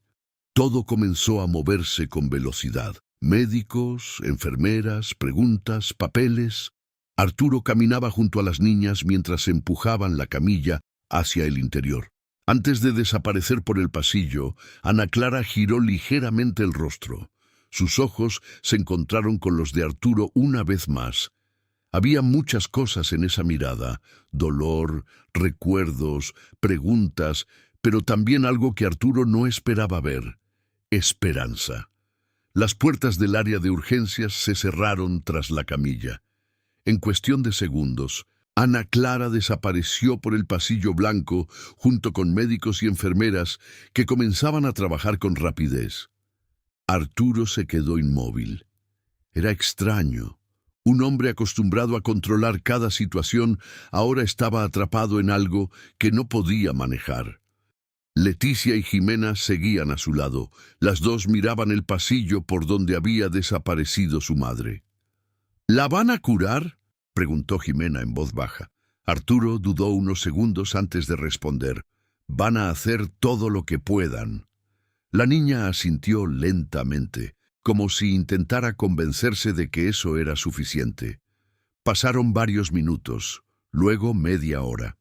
Todo comenzó a moverse con velocidad. Médicos, enfermeras, preguntas, papeles. Arturo caminaba junto a las niñas mientras empujaban la camilla hacia el interior. Antes de desaparecer por el pasillo, Ana Clara giró ligeramente el rostro. Sus ojos se encontraron con los de Arturo una vez más. Había muchas cosas en esa mirada: dolor, recuerdos, preguntas, pero también algo que Arturo no esperaba ver: esperanza. Las puertas del área de urgencias se cerraron tras la camilla. En cuestión de segundos, Ana Clara desapareció por el pasillo blanco junto con médicos y enfermeras que comenzaban a trabajar con rapidez. Arturo se quedó inmóvil. Era extraño. Un hombre acostumbrado a controlar cada situación ahora estaba atrapado en algo que no podía manejar. Leticia y Jimena seguían a su lado. Las dos miraban el pasillo por donde había desaparecido su madre. «¿La van a curar?», preguntó Jimena en voz baja. Arturo dudó unos segundos antes de responder. «Van a hacer todo lo que puedan». La niña asintió lentamente, como si intentara convencerse de que eso era suficiente. Pasaron varios minutos, luego media hora.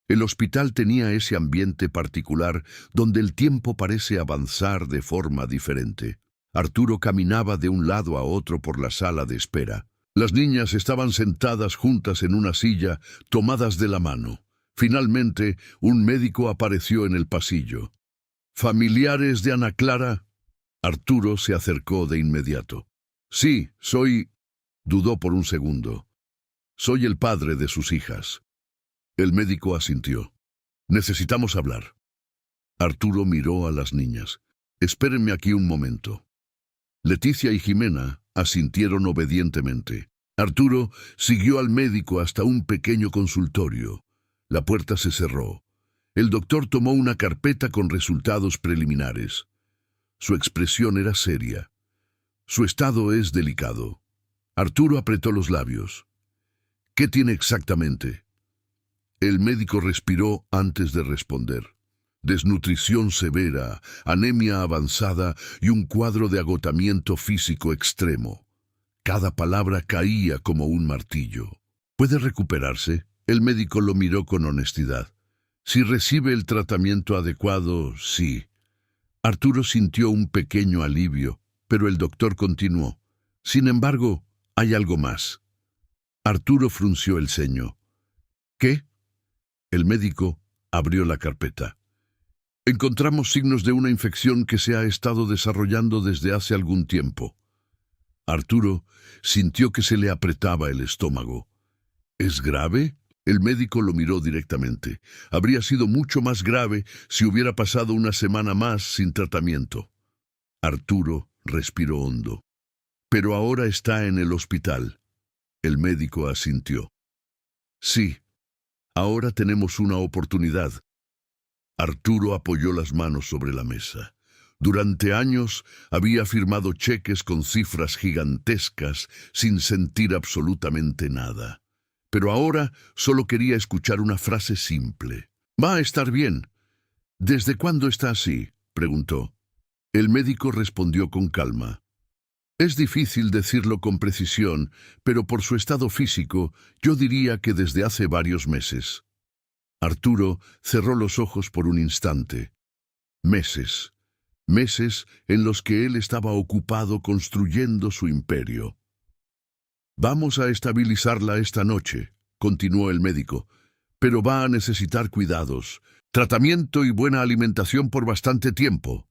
El hospital tenía ese ambiente particular donde el tiempo parece avanzar de forma diferente. Arturo caminaba de un lado a otro por la sala de espera. Las niñas estaban sentadas juntas en una silla, tomadas de la mano. Finalmente, un médico apareció en el pasillo. ¿Familiares de Ana Clara? Arturo se acercó de inmediato. Sí, soy... Dudó por un segundo. Soy el padre de sus hijas. El médico asintió. Necesitamos hablar. Arturo miró a las niñas. Espérenme aquí un momento. Leticia y Jimena asintieron obedientemente. Arturo siguió al médico hasta un pequeño consultorio. La puerta se cerró. El doctor tomó una carpeta con resultados preliminares. Su expresión era seria. Su estado es delicado. Arturo apretó los labios. ¿Qué tiene exactamente? El médico respiró antes de responder. Desnutrición severa, anemia avanzada y un cuadro de agotamiento físico extremo. Cada palabra caía como un martillo. ¿Puede recuperarse? El médico lo miró con honestidad. Si recibe el tratamiento adecuado, sí. Arturo sintió un pequeño alivio, pero el doctor continuó. Sin embargo, hay algo más. Arturo frunció el ceño. ¿Qué? El médico abrió la carpeta. Encontramos signos de una infección que se ha estado desarrollando desde hace algún tiempo. Arturo sintió que se le apretaba el estómago. ¿Es grave? El médico lo miró directamente. Habría sido mucho más grave si hubiera pasado una semana más sin tratamiento. Arturo respiró hondo. Pero ahora está en el hospital. El médico asintió. Sí, ahora tenemos una oportunidad. Arturo apoyó las manos sobre la mesa. Durante años había firmado cheques con cifras gigantescas sin sentir absolutamente nada. Pero ahora solo quería escuchar una frase simple. «Va a estar bien». «¿Desde cuándo está así?», preguntó. El médico respondió con calma. «Es difícil decirlo con precisión, pero por su estado físico, yo diría que desde hace varios meses». Arturo cerró los ojos por un instante. Meses. Meses en los que él estaba ocupado construyendo su imperio. «Vamos a estabilizarla esta noche», continuó el médico, «pero va a necesitar cuidados, tratamiento y buena alimentación por bastante tiempo».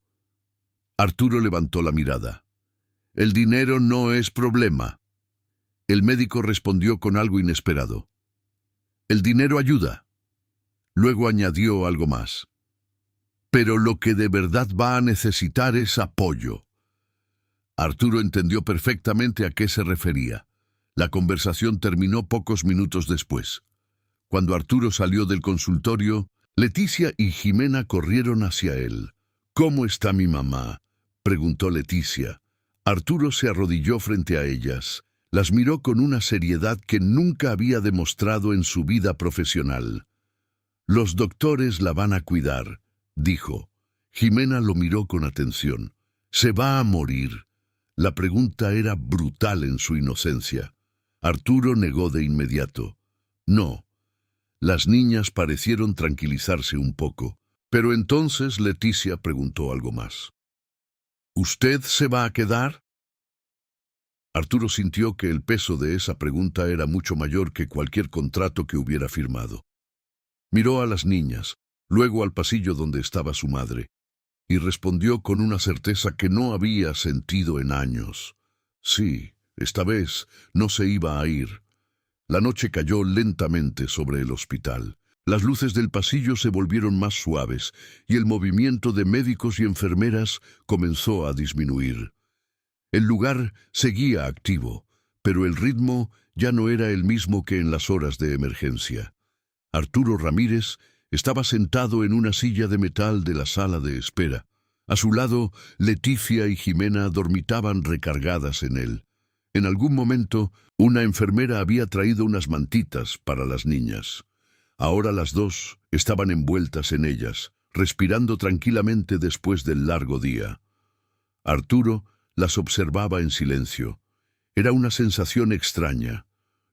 Arturo levantó la mirada. «El dinero no es problema». El médico respondió con algo inesperado. «El dinero ayuda». Luego añadió algo más. «Pero lo que de verdad va a necesitar es apoyo». Arturo entendió perfectamente a qué se refería. La conversación terminó pocos minutos después. Cuando Arturo salió del consultorio, Leticia y Jimena corrieron hacia él. «¿Cómo está mi mamá?», preguntó Leticia. Arturo se arrodilló frente a ellas. Las miró con una seriedad que nunca había demostrado en su vida profesional. «Los doctores la van a cuidar», dijo. Jimena lo miró con atención. «¿Se va a morir?». La pregunta era brutal en su inocencia. Arturo negó de inmediato. «No». Las niñas parecieron tranquilizarse un poco, pero entonces Leticia preguntó algo más. «¿Usted se va a quedar?». Arturo sintió que el peso de esa pregunta era mucho mayor que cualquier contrato que hubiera firmado. Miró a las niñas, luego al pasillo donde estaba su madre, y respondió con una certeza que no había sentido en años. Sí, esta vez no se iba a ir. La noche cayó lentamente sobre el hospital. Las luces del pasillo se volvieron más suaves y el movimiento de médicos y enfermeras comenzó a disminuir. El lugar seguía activo, pero el ritmo ya no era el mismo que en las horas de emergencia. Arturo Ramírez estaba sentado en una silla de metal de la sala de espera. A su lado, Leticia y Jimena dormitaban recargadas en él. En algún momento, una enfermera había traído unas mantitas para las niñas. Ahora las dos estaban envueltas en ellas, respirando tranquilamente después del largo día. Arturo las observaba en silencio. Era una sensación extraña.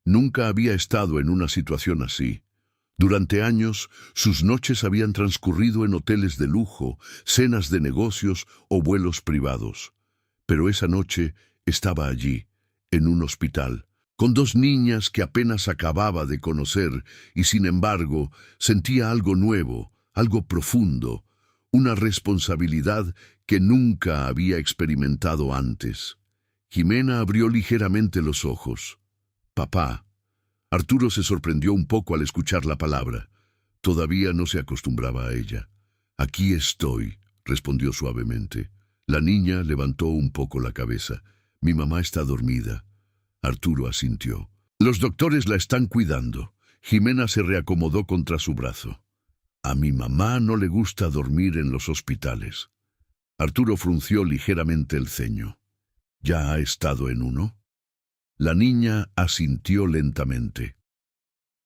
Nunca había estado en una situación así. Durante años, sus noches habían transcurrido en hoteles de lujo, cenas de negocios o vuelos privados. Pero esa noche estaba allí, en un hospital, con dos niñas que apenas acababa de conocer y sin embargo sentía algo nuevo, algo profundo, una responsabilidad que nunca había experimentado antes. Jimena abrió ligeramente los ojos. «Papá». Arturo se sorprendió un poco al escuchar la palabra. Todavía no se acostumbraba a ella. «Aquí estoy», respondió suavemente. La niña levantó un poco la cabeza. «Mi mamá está dormida». Arturo asintió. «Los doctores la están cuidando». Jimena se reacomodó contra su brazo. «A mi mamá no le gusta dormir en los hospitales». Arturo frunció ligeramente el ceño. «¿Ya ha estado en uno?» La niña asintió lentamente.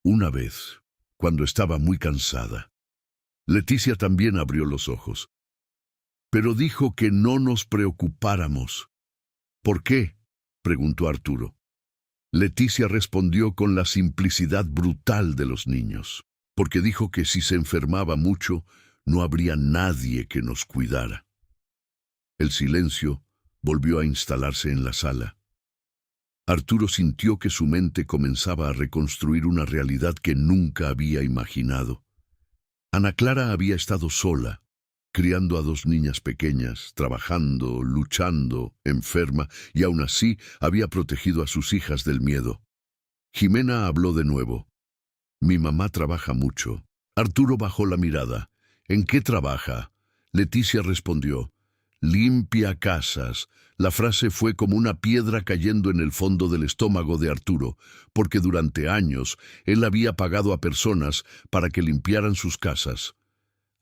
«Una vez, cuando estaba muy cansada». Leticia también abrió los ojos. «Pero dijo que no nos preocupáramos». «¿Por qué?», preguntó Arturo. Leticia respondió con la simplicidad brutal de los niños, porque dijo que si se enfermaba mucho, no habría nadie que nos cuidara. El silencio volvió a instalarse en la sala. Arturo sintió que su mente comenzaba a reconstruir una realidad que nunca había imaginado. Ana Clara había estado sola, criando a dos niñas pequeñas, trabajando, luchando, enferma, y aún así había protegido a sus hijas del miedo. Jimena habló de nuevo. «Mi mamá trabaja mucho». Arturo bajó la mirada. «¿En qué trabaja?». Leticia respondió. «Limpia casas». La frase fue como una piedra cayendo en el fondo del estómago de Arturo, porque durante años él había pagado a personas para que limpiaran sus casas.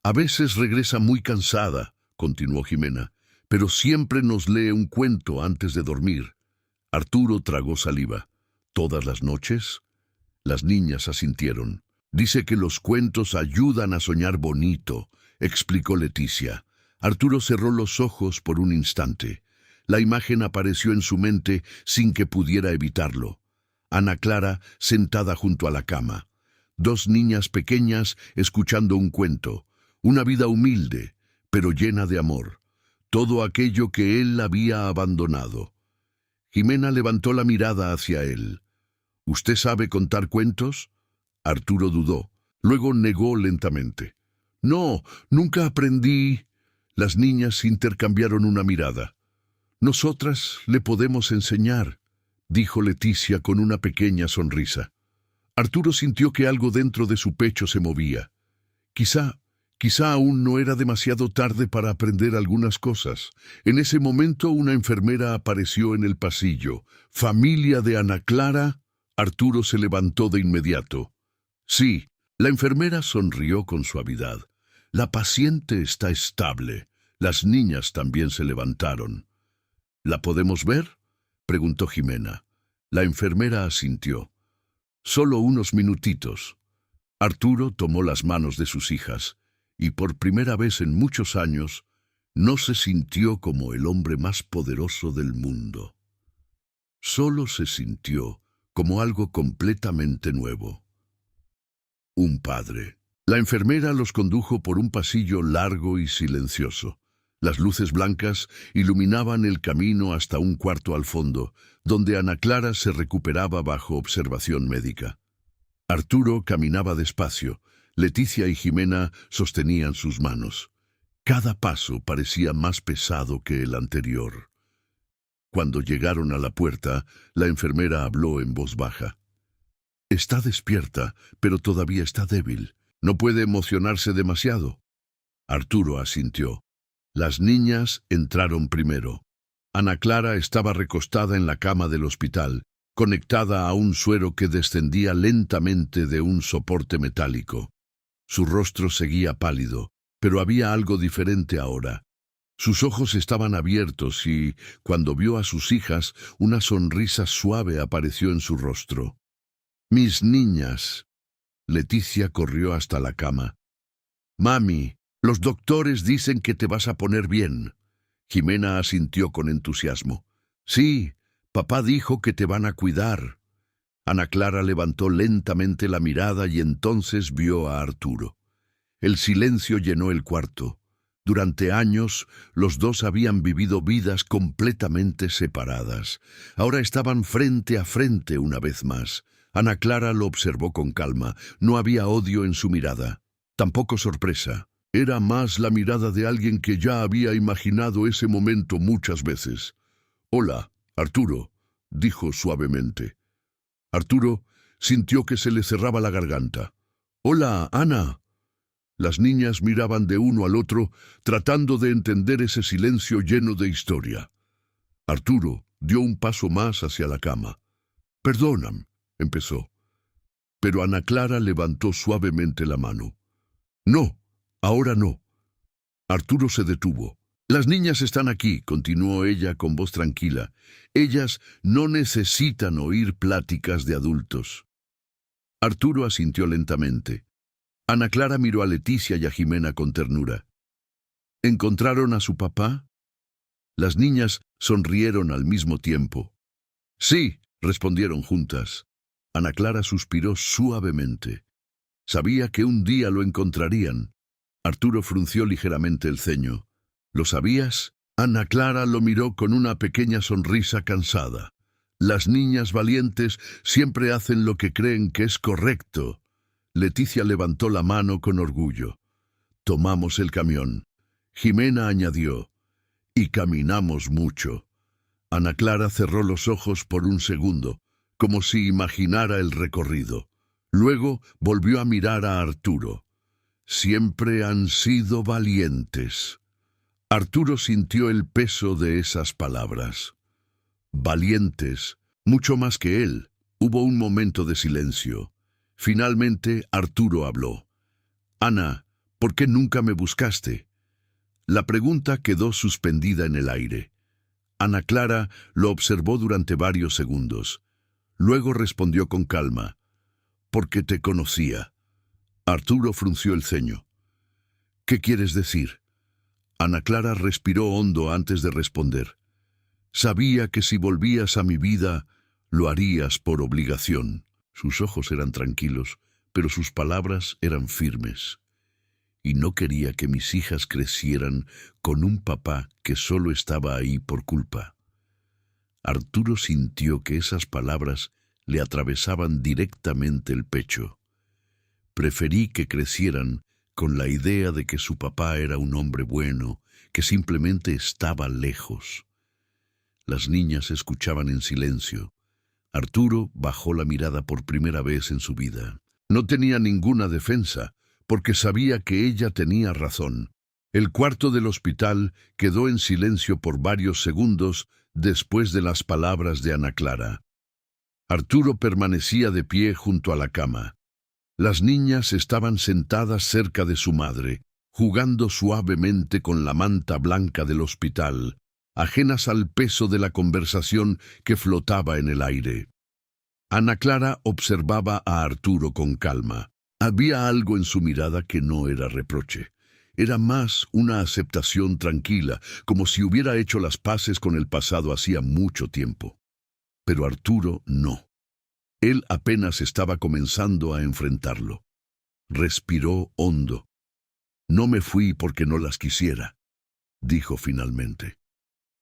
«A veces regresa muy cansada», continuó Jimena, «pero siempre nos lee un cuento antes de dormir». Arturo tragó saliva. «¿Todas las noches?». Las niñas asintieron. «Dice que los cuentos ayudan a soñar bonito», explicó Leticia. Arturo cerró los ojos por un instante. La imagen apareció en su mente sin que pudiera evitarlo. Ana Clara sentada junto a la cama. Dos niñas pequeñas escuchando un cuento. Una vida humilde, pero llena de amor. Todo aquello que él había abandonado. Jimena levantó la mirada hacia él. «¿Usted sabe contar cuentos?». Arturo dudó. Luego negó lentamente. «No, nunca aprendí». Las niñas intercambiaron una mirada. «Nosotras le podemos enseñar», dijo Leticia con una pequeña sonrisa. Arturo sintió que algo dentro de su pecho se movía. Quizá aún no era demasiado tarde para aprender algunas cosas. En ese momento una enfermera apareció en el pasillo. «¿Familia de Ana Clara?». Arturo se levantó de inmediato. «Sí». La enfermera sonrió con suavidad. «La paciente está estable». Las niñas también se levantaron. «¿La podemos ver?», preguntó Jimena. La enfermera asintió. «Solo unos minutitos». Arturo tomó las manos de sus hijas, y por primera vez en muchos años, no se sintió como el hombre más poderoso del mundo. Solo se sintió como algo completamente nuevo. Un padre. La enfermera los condujo por un pasillo largo y silencioso. Las luces blancas iluminaban el camino hasta un cuarto al fondo, donde Ana Clara se recuperaba bajo observación médica. Arturo caminaba despacio. Leticia y Jimena sostenían sus manos. Cada paso parecía más pesado que el anterior. Cuando llegaron a la puerta, la enfermera habló en voz baja. «Está despierta, pero todavía está débil. No puede emocionarse demasiado». Arturo asintió. Las niñas entraron primero. Ana Clara estaba recostada en la cama del hospital, conectada a un suero que descendía lentamente de un soporte metálico. Su rostro seguía pálido, pero había algo diferente ahora. Sus ojos estaban abiertos y, cuando vio a sus hijas, una sonrisa suave apareció en su rostro. «Mis niñas». Leticia corrió hasta la cama. «Mami, los doctores dicen que te vas a poner bien». Jimena asintió con entusiasmo. «Sí, papá dijo que te van a cuidar». Ana Clara levantó lentamente la mirada y entonces vio a Arturo. El silencio llenó el cuarto. Durante años, los dos habían vivido vidas completamente separadas. Ahora estaban frente a frente una vez más. Ana Clara lo observó con calma. No había odio en su mirada, tampoco sorpresa. Era más la mirada de alguien que ya había imaginado ese momento muchas veces. «Hola, Arturo», dijo suavemente. Arturo sintió que se le cerraba la garganta. «Hola, Ana». Las niñas miraban de uno al otro, tratando de entender ese silencio lleno de historia. Arturo dio un paso más hacia la cama. «Perdonan», empezó. Pero Ana Clara levantó suavemente la mano. «No, ahora no». Arturo se detuvo. «Las niñas están aquí», continuó ella con voz tranquila. «Ellas no necesitan oír pláticas de adultos». Arturo asintió lentamente. Ana Clara miró a Leticia y a Jimena con ternura. «¿Encontraron a su papá?» Las niñas sonrieron al mismo tiempo. «Sí», respondieron juntas. Ana Clara suspiró suavemente. Sabía que un día lo encontrarían. Arturo frunció ligeramente el ceño. «¿Lo sabías?» Ana Clara lo miró con una pequeña sonrisa cansada. «Las niñas valientes siempre hacen lo que creen que es correcto». Leticia levantó la mano con orgullo. «Tomamos el camión». Jimena añadió. «Y caminamos mucho». Ana Clara cerró los ojos por un segundo, como si imaginara el recorrido. Luego volvió a mirar a Arturo. «Siempre han sido valientes». Arturo sintió el peso de esas palabras. Valientes, mucho más que él. Hubo un momento de silencio. Finalmente, Arturo habló. «Ana, ¿por qué nunca me buscaste?» La pregunta quedó suspendida en el aire. Ana Clara lo observó durante varios segundos. Luego respondió con calma. «Porque te conocía». Arturo frunció el ceño. «¿Qué quieres decir?» Ana Clara respiró hondo antes de responder. «Sabía que si volvías a mi vida, lo harías por obligación». Sus ojos eran tranquilos, pero sus palabras eran firmes. «Y no quería que mis hijas crecieran con un papá que solo estaba ahí por culpa». Arturo sintió que esas palabras le atravesaban directamente el pecho. «Preferí que crecieran con la idea de que su papá era un hombre bueno, que simplemente estaba lejos». Las niñas escuchaban en silencio. Arturo bajó la mirada por primera vez en su vida. No tenía ninguna defensa, porque sabía que ella tenía razón. El cuarto del hospital quedó en silencio por varios segundos después de las palabras de Ana Clara. Arturo permanecía de pie junto a la cama. Las niñas estaban sentadas cerca de su madre, jugando suavemente con la manta blanca del hospital, ajenas al peso de la conversación que flotaba en el aire. Ana Clara observaba a Arturo con calma. Había algo en su mirada que no era reproche. Era más una aceptación tranquila, como si hubiera hecho las paces con el pasado hacía mucho tiempo. Pero Arturo no. Él apenas estaba comenzando a enfrentarlo. Respiró hondo. «No me fui porque no las quisiera», dijo finalmente.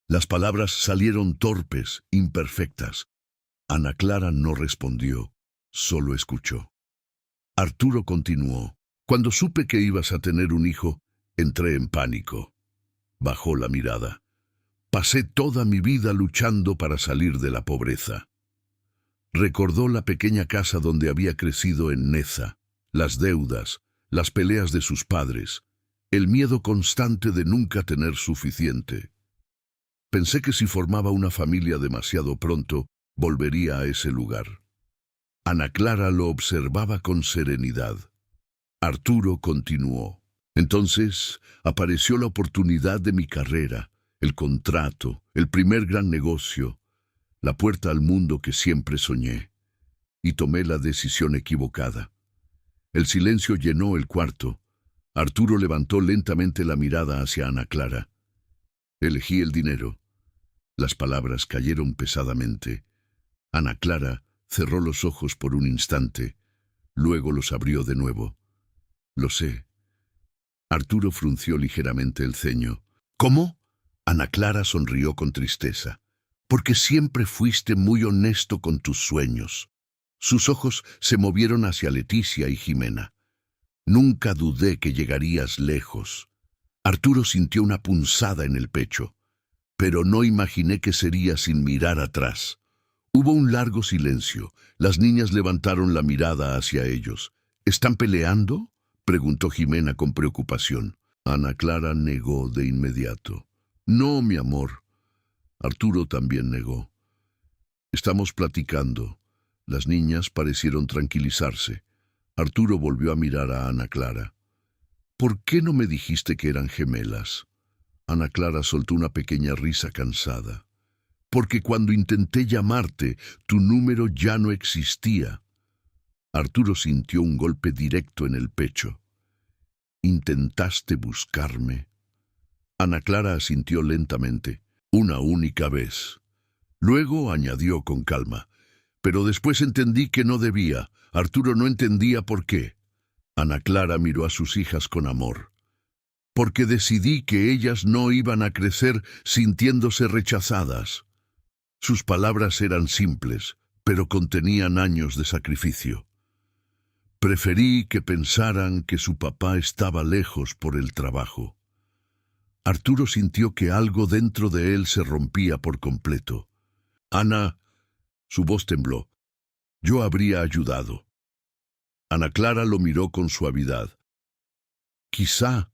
Las palabras salieron torpes, imperfectas. Ana Clara no respondió, solo escuchó. Arturo continuó. «Cuando supe que ibas a tener un hijo, entré en pánico». Bajó la mirada. «Pasé toda mi vida luchando para salir de la pobreza». Recordó la pequeña casa donde había crecido en Neza, las deudas, las peleas de sus padres, el miedo constante de nunca tener suficiente. «Pensé que si formaba una familia demasiado pronto, volvería a ese lugar». Ana Clara lo observaba con serenidad. Arturo continuó. «Entonces apareció la oportunidad de mi carrera, el contrato, el primer gran negocio, la puerta al mundo que siempre soñé. Y tomé la decisión equivocada». El silencio llenó el cuarto. Arturo levantó lentamente la mirada hacia Ana Clara. «Elegí el dinero». Las palabras cayeron pesadamente. Ana Clara cerró los ojos por un instante, luego los abrió de nuevo. «Lo sé». Arturo frunció ligeramente el ceño. «¿Cómo?». Ana Clara sonrió con tristeza. «Porque siempre fuiste muy honesto con tus sueños». Sus ojos se movieron hacia Leticia y Jimena. Nunca dudé que llegarías lejos. Arturo sintió una punzada en el pecho, pero no imaginé que sería sin mirar atrás. Hubo un largo silencio. Las niñas levantaron la mirada hacia ellos. ¿Están peleando?, preguntó Jimena con preocupación. Ana Clara negó de inmediato. No, mi amor. Arturo también negó. Estamos platicando. Las niñas parecieron tranquilizarse. Arturo volvió a mirar a Ana Clara. ¿Por qué no me dijiste que eran gemelas? Ana Clara soltó una pequeña risa cansada. Porque cuando intenté llamarte, tu número ya no existía. Arturo sintió un golpe directo en el pecho. ¿Intentaste buscarme? Ana Clara asintió lentamente. Una única vez. Luego añadió con calma. Pero después entendí que no debía. Arturo no entendía por qué. Ana Clara miró a sus hijas con amor. Porque decidí que ellas no iban a crecer sintiéndose rechazadas. Sus palabras eran simples, pero contenían años de sacrificio. Preferí que pensaran que su papá estaba lejos por el trabajo. Arturo sintió que algo dentro de él se rompía por completo. Ana, su voz tembló. Yo habría ayudado. Ana Clara lo miró con suavidad. Quizá.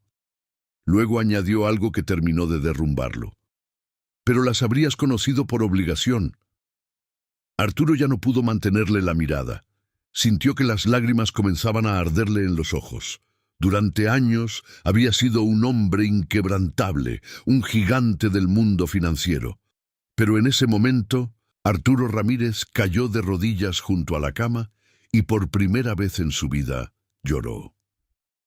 Luego añadió algo que terminó de derrumbarlo. Pero las habrías conocido por obligación. Arturo ya no pudo mantenerle la mirada. Sintió que las lágrimas comenzaban a arderle en los ojos. Durante años había sido un hombre inquebrantable, un gigante del mundo financiero. Pero en ese momento, Arturo Ramírez cayó de rodillas junto a la cama y por primera vez en su vida lloró.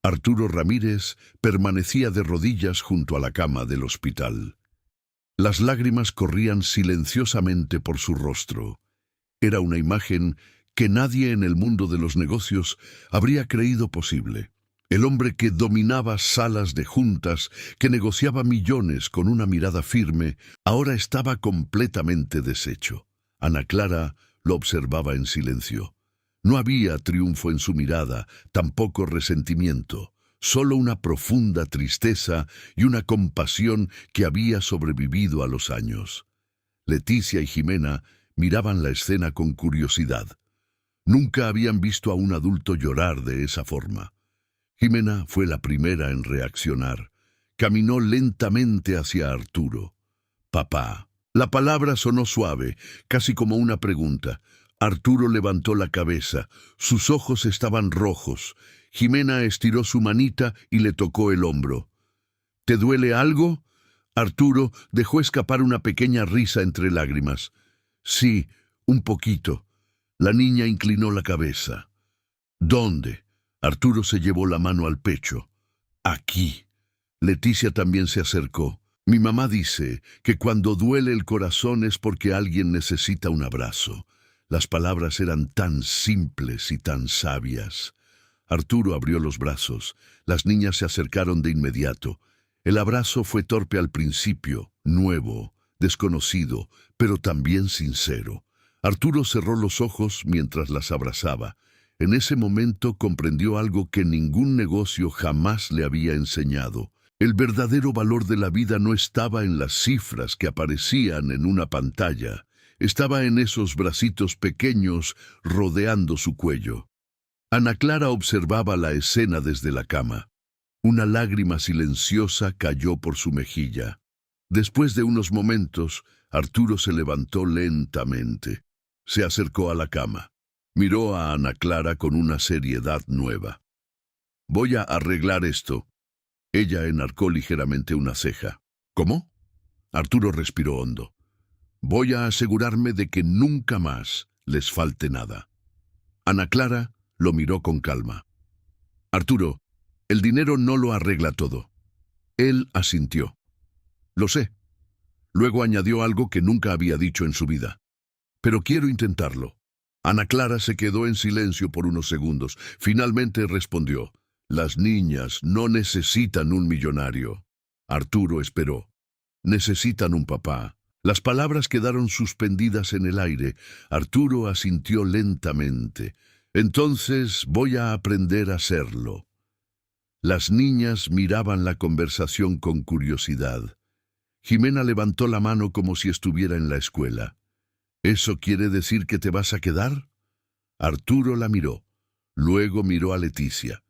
Arturo Ramírez permanecía de rodillas junto a la cama del hospital. Las lágrimas corrían silenciosamente por su rostro. Era una imagen que nadie en el mundo de los negocios habría creído posible. El hombre que dominaba salas de juntas, que negociaba millones con una mirada firme, ahora estaba completamente deshecho. Ana Clara lo observaba en silencio. No había triunfo en su mirada, tampoco resentimiento, solo una profunda tristeza y una compasión que había sobrevivido a los años. Leticia y Jimena miraban la escena con curiosidad. Nunca habían visto a un adulto llorar de esa forma. Jimena fue la primera en reaccionar. Caminó lentamente hacia Arturo. «Papá». La palabra sonó suave, casi como una pregunta. Arturo levantó la cabeza. Sus ojos estaban rojos. Jimena estiró su manita y le tocó el hombro. «¿Te duele algo?» Arturo dejó escapar una pequeña risa entre lágrimas. «Sí, un poquito». La niña inclinó la cabeza. «¿Dónde?» Arturo se llevó la mano al pecho. «Aquí». Leticia también se acercó. «Mi mamá dice que cuando duele el corazón es porque alguien necesita un abrazo». Las palabras eran tan simples y tan sabias. Arturo abrió los brazos. Las niñas se acercaron de inmediato. El abrazo fue torpe al principio, nuevo, desconocido, pero también sincero. Arturo cerró los ojos mientras las abrazaba. En ese momento comprendió algo que ningún negocio jamás le había enseñado. El verdadero valor de la vida no estaba en las cifras que aparecían en una pantalla. Estaba en esos bracitos pequeños rodeando su cuello. Ana Clara observaba la escena desde la cama. Una lágrima silenciosa cayó por su mejilla. Después de unos momentos, Arturo se levantó lentamente. Se acercó a la cama. Miró a Ana Clara con una seriedad nueva. «Voy a arreglar esto». Ella enarcó ligeramente una ceja. «¿Cómo?» Arturo respiró hondo. «Voy a asegurarme de que nunca más les falte nada». Ana Clara lo miró con calma. «Arturo, el dinero no lo arregla todo». Él asintió. «Lo sé». Luego añadió algo que nunca había dicho en su vida. «Pero quiero intentarlo». Ana Clara se quedó en silencio por unos segundos. Finalmente respondió. «Las niñas no necesitan un millonario». Arturo esperó. «Necesitan un papá». Las palabras quedaron suspendidas en el aire. Arturo asintió lentamente. «Entonces voy a aprender a hacerlo». Las niñas miraban la conversación con curiosidad. Jimena levantó la mano como si estuviera en la escuela. ¿Eso quiere decir que te vas a quedar? Arturo la miró. Luego miró a Leticia.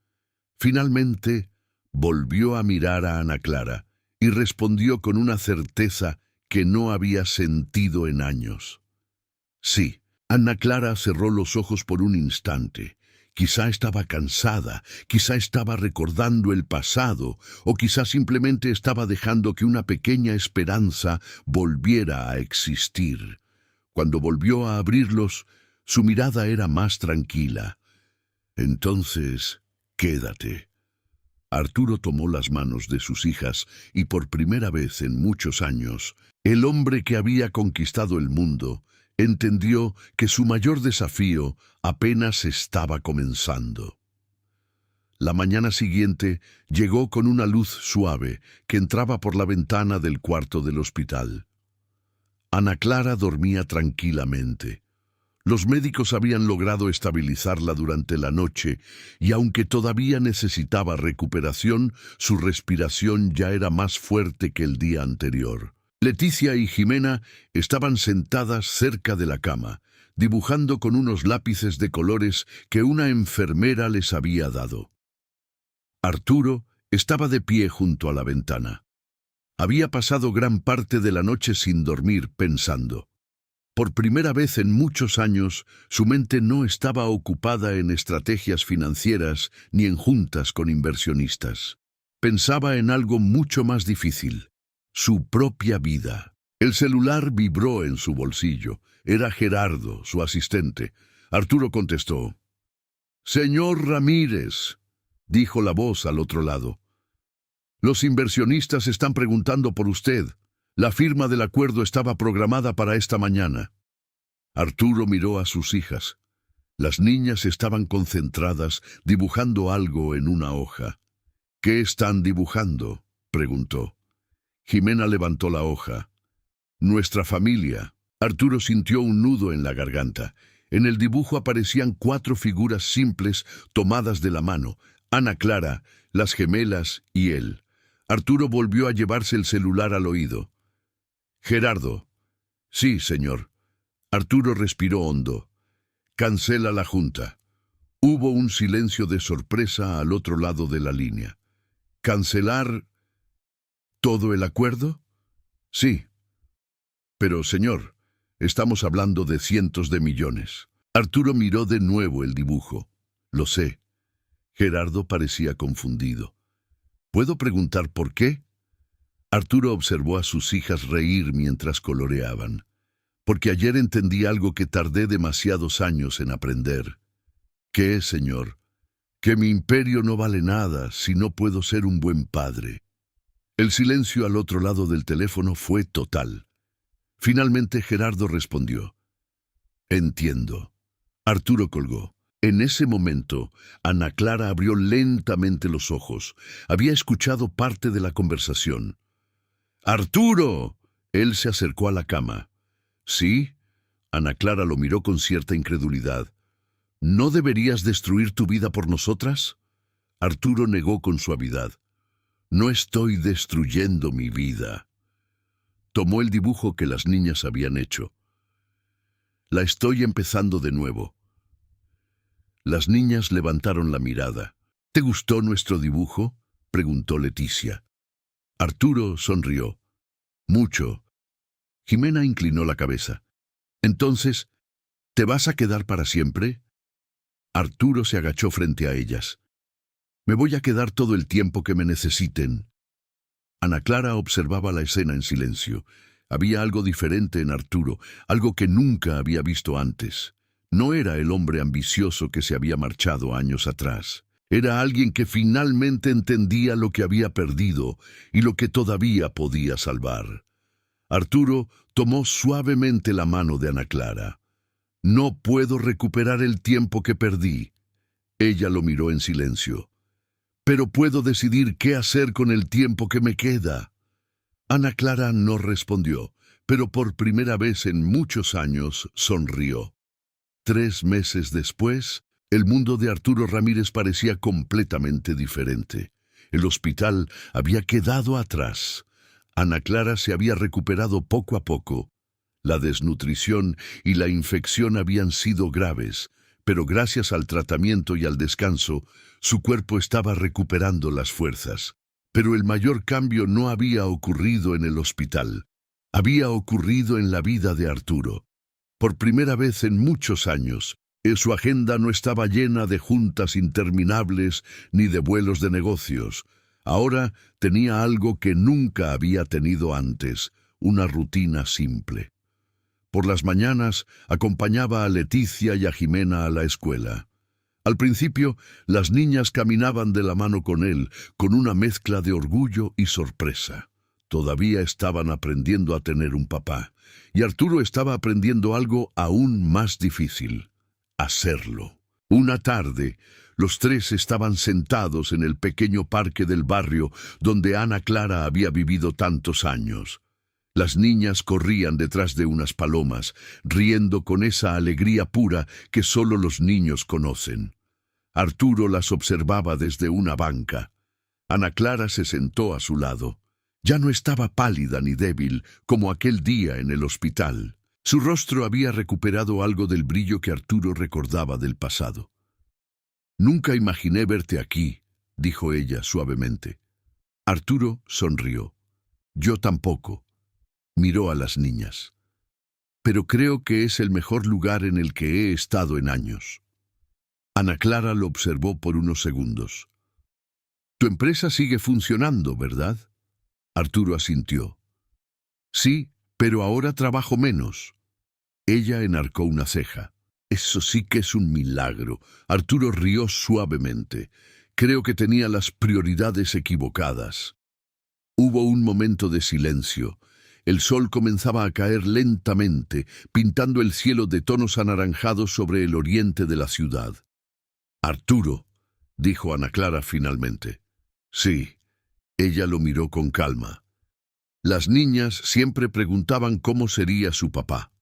Finalmente, volvió a mirar a Ana Clara y respondió con una certeza que no había sentido en años. Sí. Ana Clara cerró los ojos por un instante. Quizá estaba cansada, quizá estaba recordando el pasado, o quizá simplemente estaba dejando que una pequeña esperanza volviera a existir. Cuando volvió a abrirlos, su mirada era más tranquila. Entonces, quédate. Arturo tomó las manos de sus hijas y por primera vez en muchos años, el hombre que había conquistado el mundo entendió que su mayor desafío apenas estaba comenzando. La mañana siguiente llegó con una luz suave que entraba por la ventana del cuarto del hospital. Ana Clara dormía tranquilamente. Los médicos habían logrado estabilizarla durante la noche y aunque todavía necesitaba recuperación, su respiración ya era más fuerte que el día anterior. Leticia y Jimena estaban sentadas cerca de la cama, dibujando con unos lápices de colores que una enfermera les había dado. Arturo estaba de pie junto a la ventana. Había pasado gran parte de la noche sin dormir pensando. Por primera vez en muchos años, su mente no estaba ocupada en estrategias financieras ni en juntas con inversionistas. Pensaba en algo mucho más difícil. Su propia vida. El celular vibró en su bolsillo. Era Gerardo, su asistente. Arturo contestó. «Señor Ramírez», dijo la voz al otro lado. «Los inversionistas están preguntando por usted. La firma del acuerdo estaba programada para esta mañana». Arturo miró a sus hijas. Las niñas estaban concentradas, dibujando algo en una hoja. «¿Qué están dibujando?», preguntó. Jimena levantó la hoja. «Nuestra familia». Arturo sintió un nudo en la garganta. En el dibujo aparecían 4 figuras simples tomadas de la mano. Ana Clara, las gemelas y él. Arturo volvió a llevarse el celular al oído. «Gerardo». «Sí, señor». Arturo respiró hondo. «Cancela la junta». Hubo un silencio de sorpresa al otro lado de la línea. «¿Cancelar todo el acuerdo?» «Sí». «Pero, señor, estamos hablando de cientos de millones». Arturo miró de nuevo el dibujo. «Lo sé». Gerardo parecía confundido. «¿Puedo preguntar por qué?» Arturo observó a sus hijas reír mientras coloreaban. «Porque ayer entendí algo que tardé demasiados años en aprender». «¿Qué, señor?» «Que mi imperio no vale nada si no puedo ser un buen padre». El silencio al otro lado del teléfono fue total. Finalmente Gerardo respondió. «Entiendo». Arturo colgó. En ese momento, Ana Clara abrió lentamente los ojos. Había escuchado parte de la conversación. «¡Arturo!». Él se acercó a la cama. «¿Sí?». Ana Clara lo miró con cierta incredulidad. «¿No deberías destruir tu vida por nosotras?». Arturo negó con suavidad. «No estoy destruyendo mi vida». Tomó el dibujo que las niñas habían hecho. «La estoy empezando de nuevo». Las niñas levantaron la mirada. «¿Te gustó nuestro dibujo?», preguntó Leticia. Arturo sonrió. «Mucho». Jimena inclinó la cabeza. «Entonces, ¿te vas a quedar para siempre?». Arturo se agachó frente a ellas. «Me voy a quedar todo el tiempo que me necesiten». Ana Clara observaba la escena en silencio. Había algo diferente en Arturo, algo que nunca había visto antes. No era el hombre ambicioso que se había marchado años atrás. Era alguien que finalmente entendía lo que había perdido y lo que todavía podía salvar. Arturo tomó suavemente la mano de Ana Clara. «No puedo recuperar el tiempo que perdí». Ella lo miró en silencio. «Pero puedo decidir qué hacer con el tiempo que me queda». Ana Clara no respondió, pero por primera vez en muchos años sonrió. 3 meses después, el mundo de Arturo Ramírez parecía completamente diferente. El hospital había quedado atrás. Ana Clara se había recuperado poco a poco. La desnutrición y la infección habían sido graves, pero gracias al tratamiento y al descanso, su cuerpo estaba recuperando las fuerzas. Pero el mayor cambio no había ocurrido en el hospital. Había ocurrido en la vida de Arturo. Por primera vez en muchos años, su agenda no estaba llena de juntas interminables ni de vuelos de negocios. Ahora tenía algo que nunca había tenido antes, una rutina simple. Por las mañanas acompañaba a Leticia y a Jimena a la escuela. Al principio, las niñas caminaban de la mano con él, con una mezcla de orgullo y sorpresa. Todavía estaban aprendiendo a tener un papá, y Arturo estaba aprendiendo algo aún más difícil: hacerlo. Una tarde, los tres estaban sentados en el pequeño parque del barrio donde Ana Clara había vivido tantos años. Las niñas corrían detrás de unas palomas, riendo con esa alegría pura que solo los niños conocen. Arturo las observaba desde una banca. Ana Clara se sentó a su lado. Ya no estaba pálida ni débil como aquel día en el hospital. Su rostro había recuperado algo del brillo que Arturo recordaba del pasado. «Nunca imaginé verte aquí», dijo ella suavemente. Arturo sonrió. «Yo tampoco». Miró a las niñas. «Pero creo que es el mejor lugar en el que he estado en años». Ana Clara lo observó por unos segundos. «Tu empresa sigue funcionando, ¿verdad?». Arturo asintió. «Sí, pero ahora trabajo menos». Ella enarcó una ceja. «Eso sí que es un milagro». Arturo rió suavemente. «Creo que tenía las prioridades equivocadas». Hubo un momento de silencio. El sol comenzaba a caer lentamente, pintando el cielo de tonos anaranjados sobre el oriente de la ciudad. «Arturo», dijo Ana Clara finalmente. «Sí». Ella lo miró con calma. Las niñas siempre preguntaban cómo sería su papá.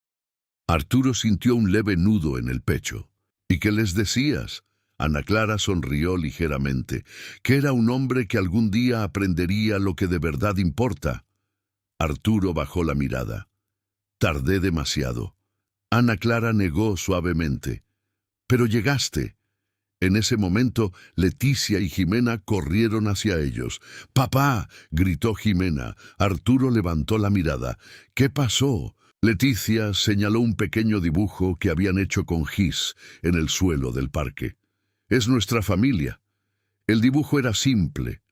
Arturo sintió un leve nudo en el pecho. «¿Y qué les decías?». Ana Clara sonrió ligeramente. «Que era un hombre que algún día aprendería lo que de verdad importa». Arturo bajó la mirada. «Tardé demasiado». Ana Clara negó suavemente. «Pero llegaste». En ese momento, Leticia y Jimena corrieron hacia ellos. «¡Papá!», gritó Jimena. Arturo levantó la mirada. «¿Qué pasó?». Leticia señaló un pequeño dibujo que habían hecho con gis en el suelo del parque. «Es nuestra familia». El dibujo era simple: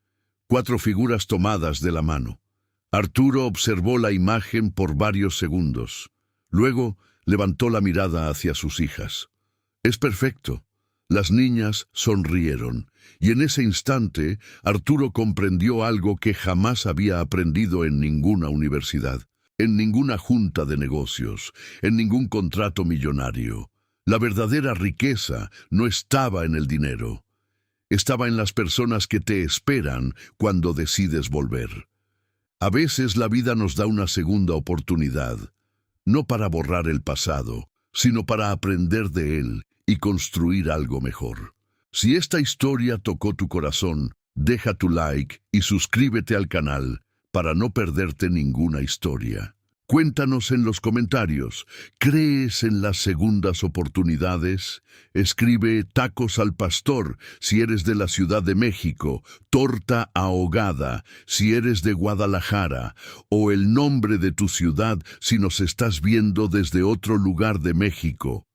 4 figuras tomadas de la mano. Arturo observó la imagen por varios segundos. Luego levantó la mirada hacia sus hijas. «Es perfecto». Las niñas sonrieron, y en ese instante Arturo comprendió algo que jamás había aprendido en ninguna universidad, en ninguna junta de negocios, en ningún contrato millonario. La verdadera riqueza no estaba en el dinero. Estaba en las personas que te esperan cuando decides volver. A veces la vida nos da una segunda oportunidad, no para borrar el pasado, sino para aprender de él y construir algo mejor. Si esta historia tocó tu corazón, deja tu like y suscríbete al canal para no perderte ninguna historia. Cuéntanos en los comentarios, ¿crees en las segundas oportunidades? Escribe tacos al pastor si eres de la Ciudad de México, torta ahogada si eres de Guadalajara, o el nombre de tu ciudad si nos estás viendo desde otro lugar de México.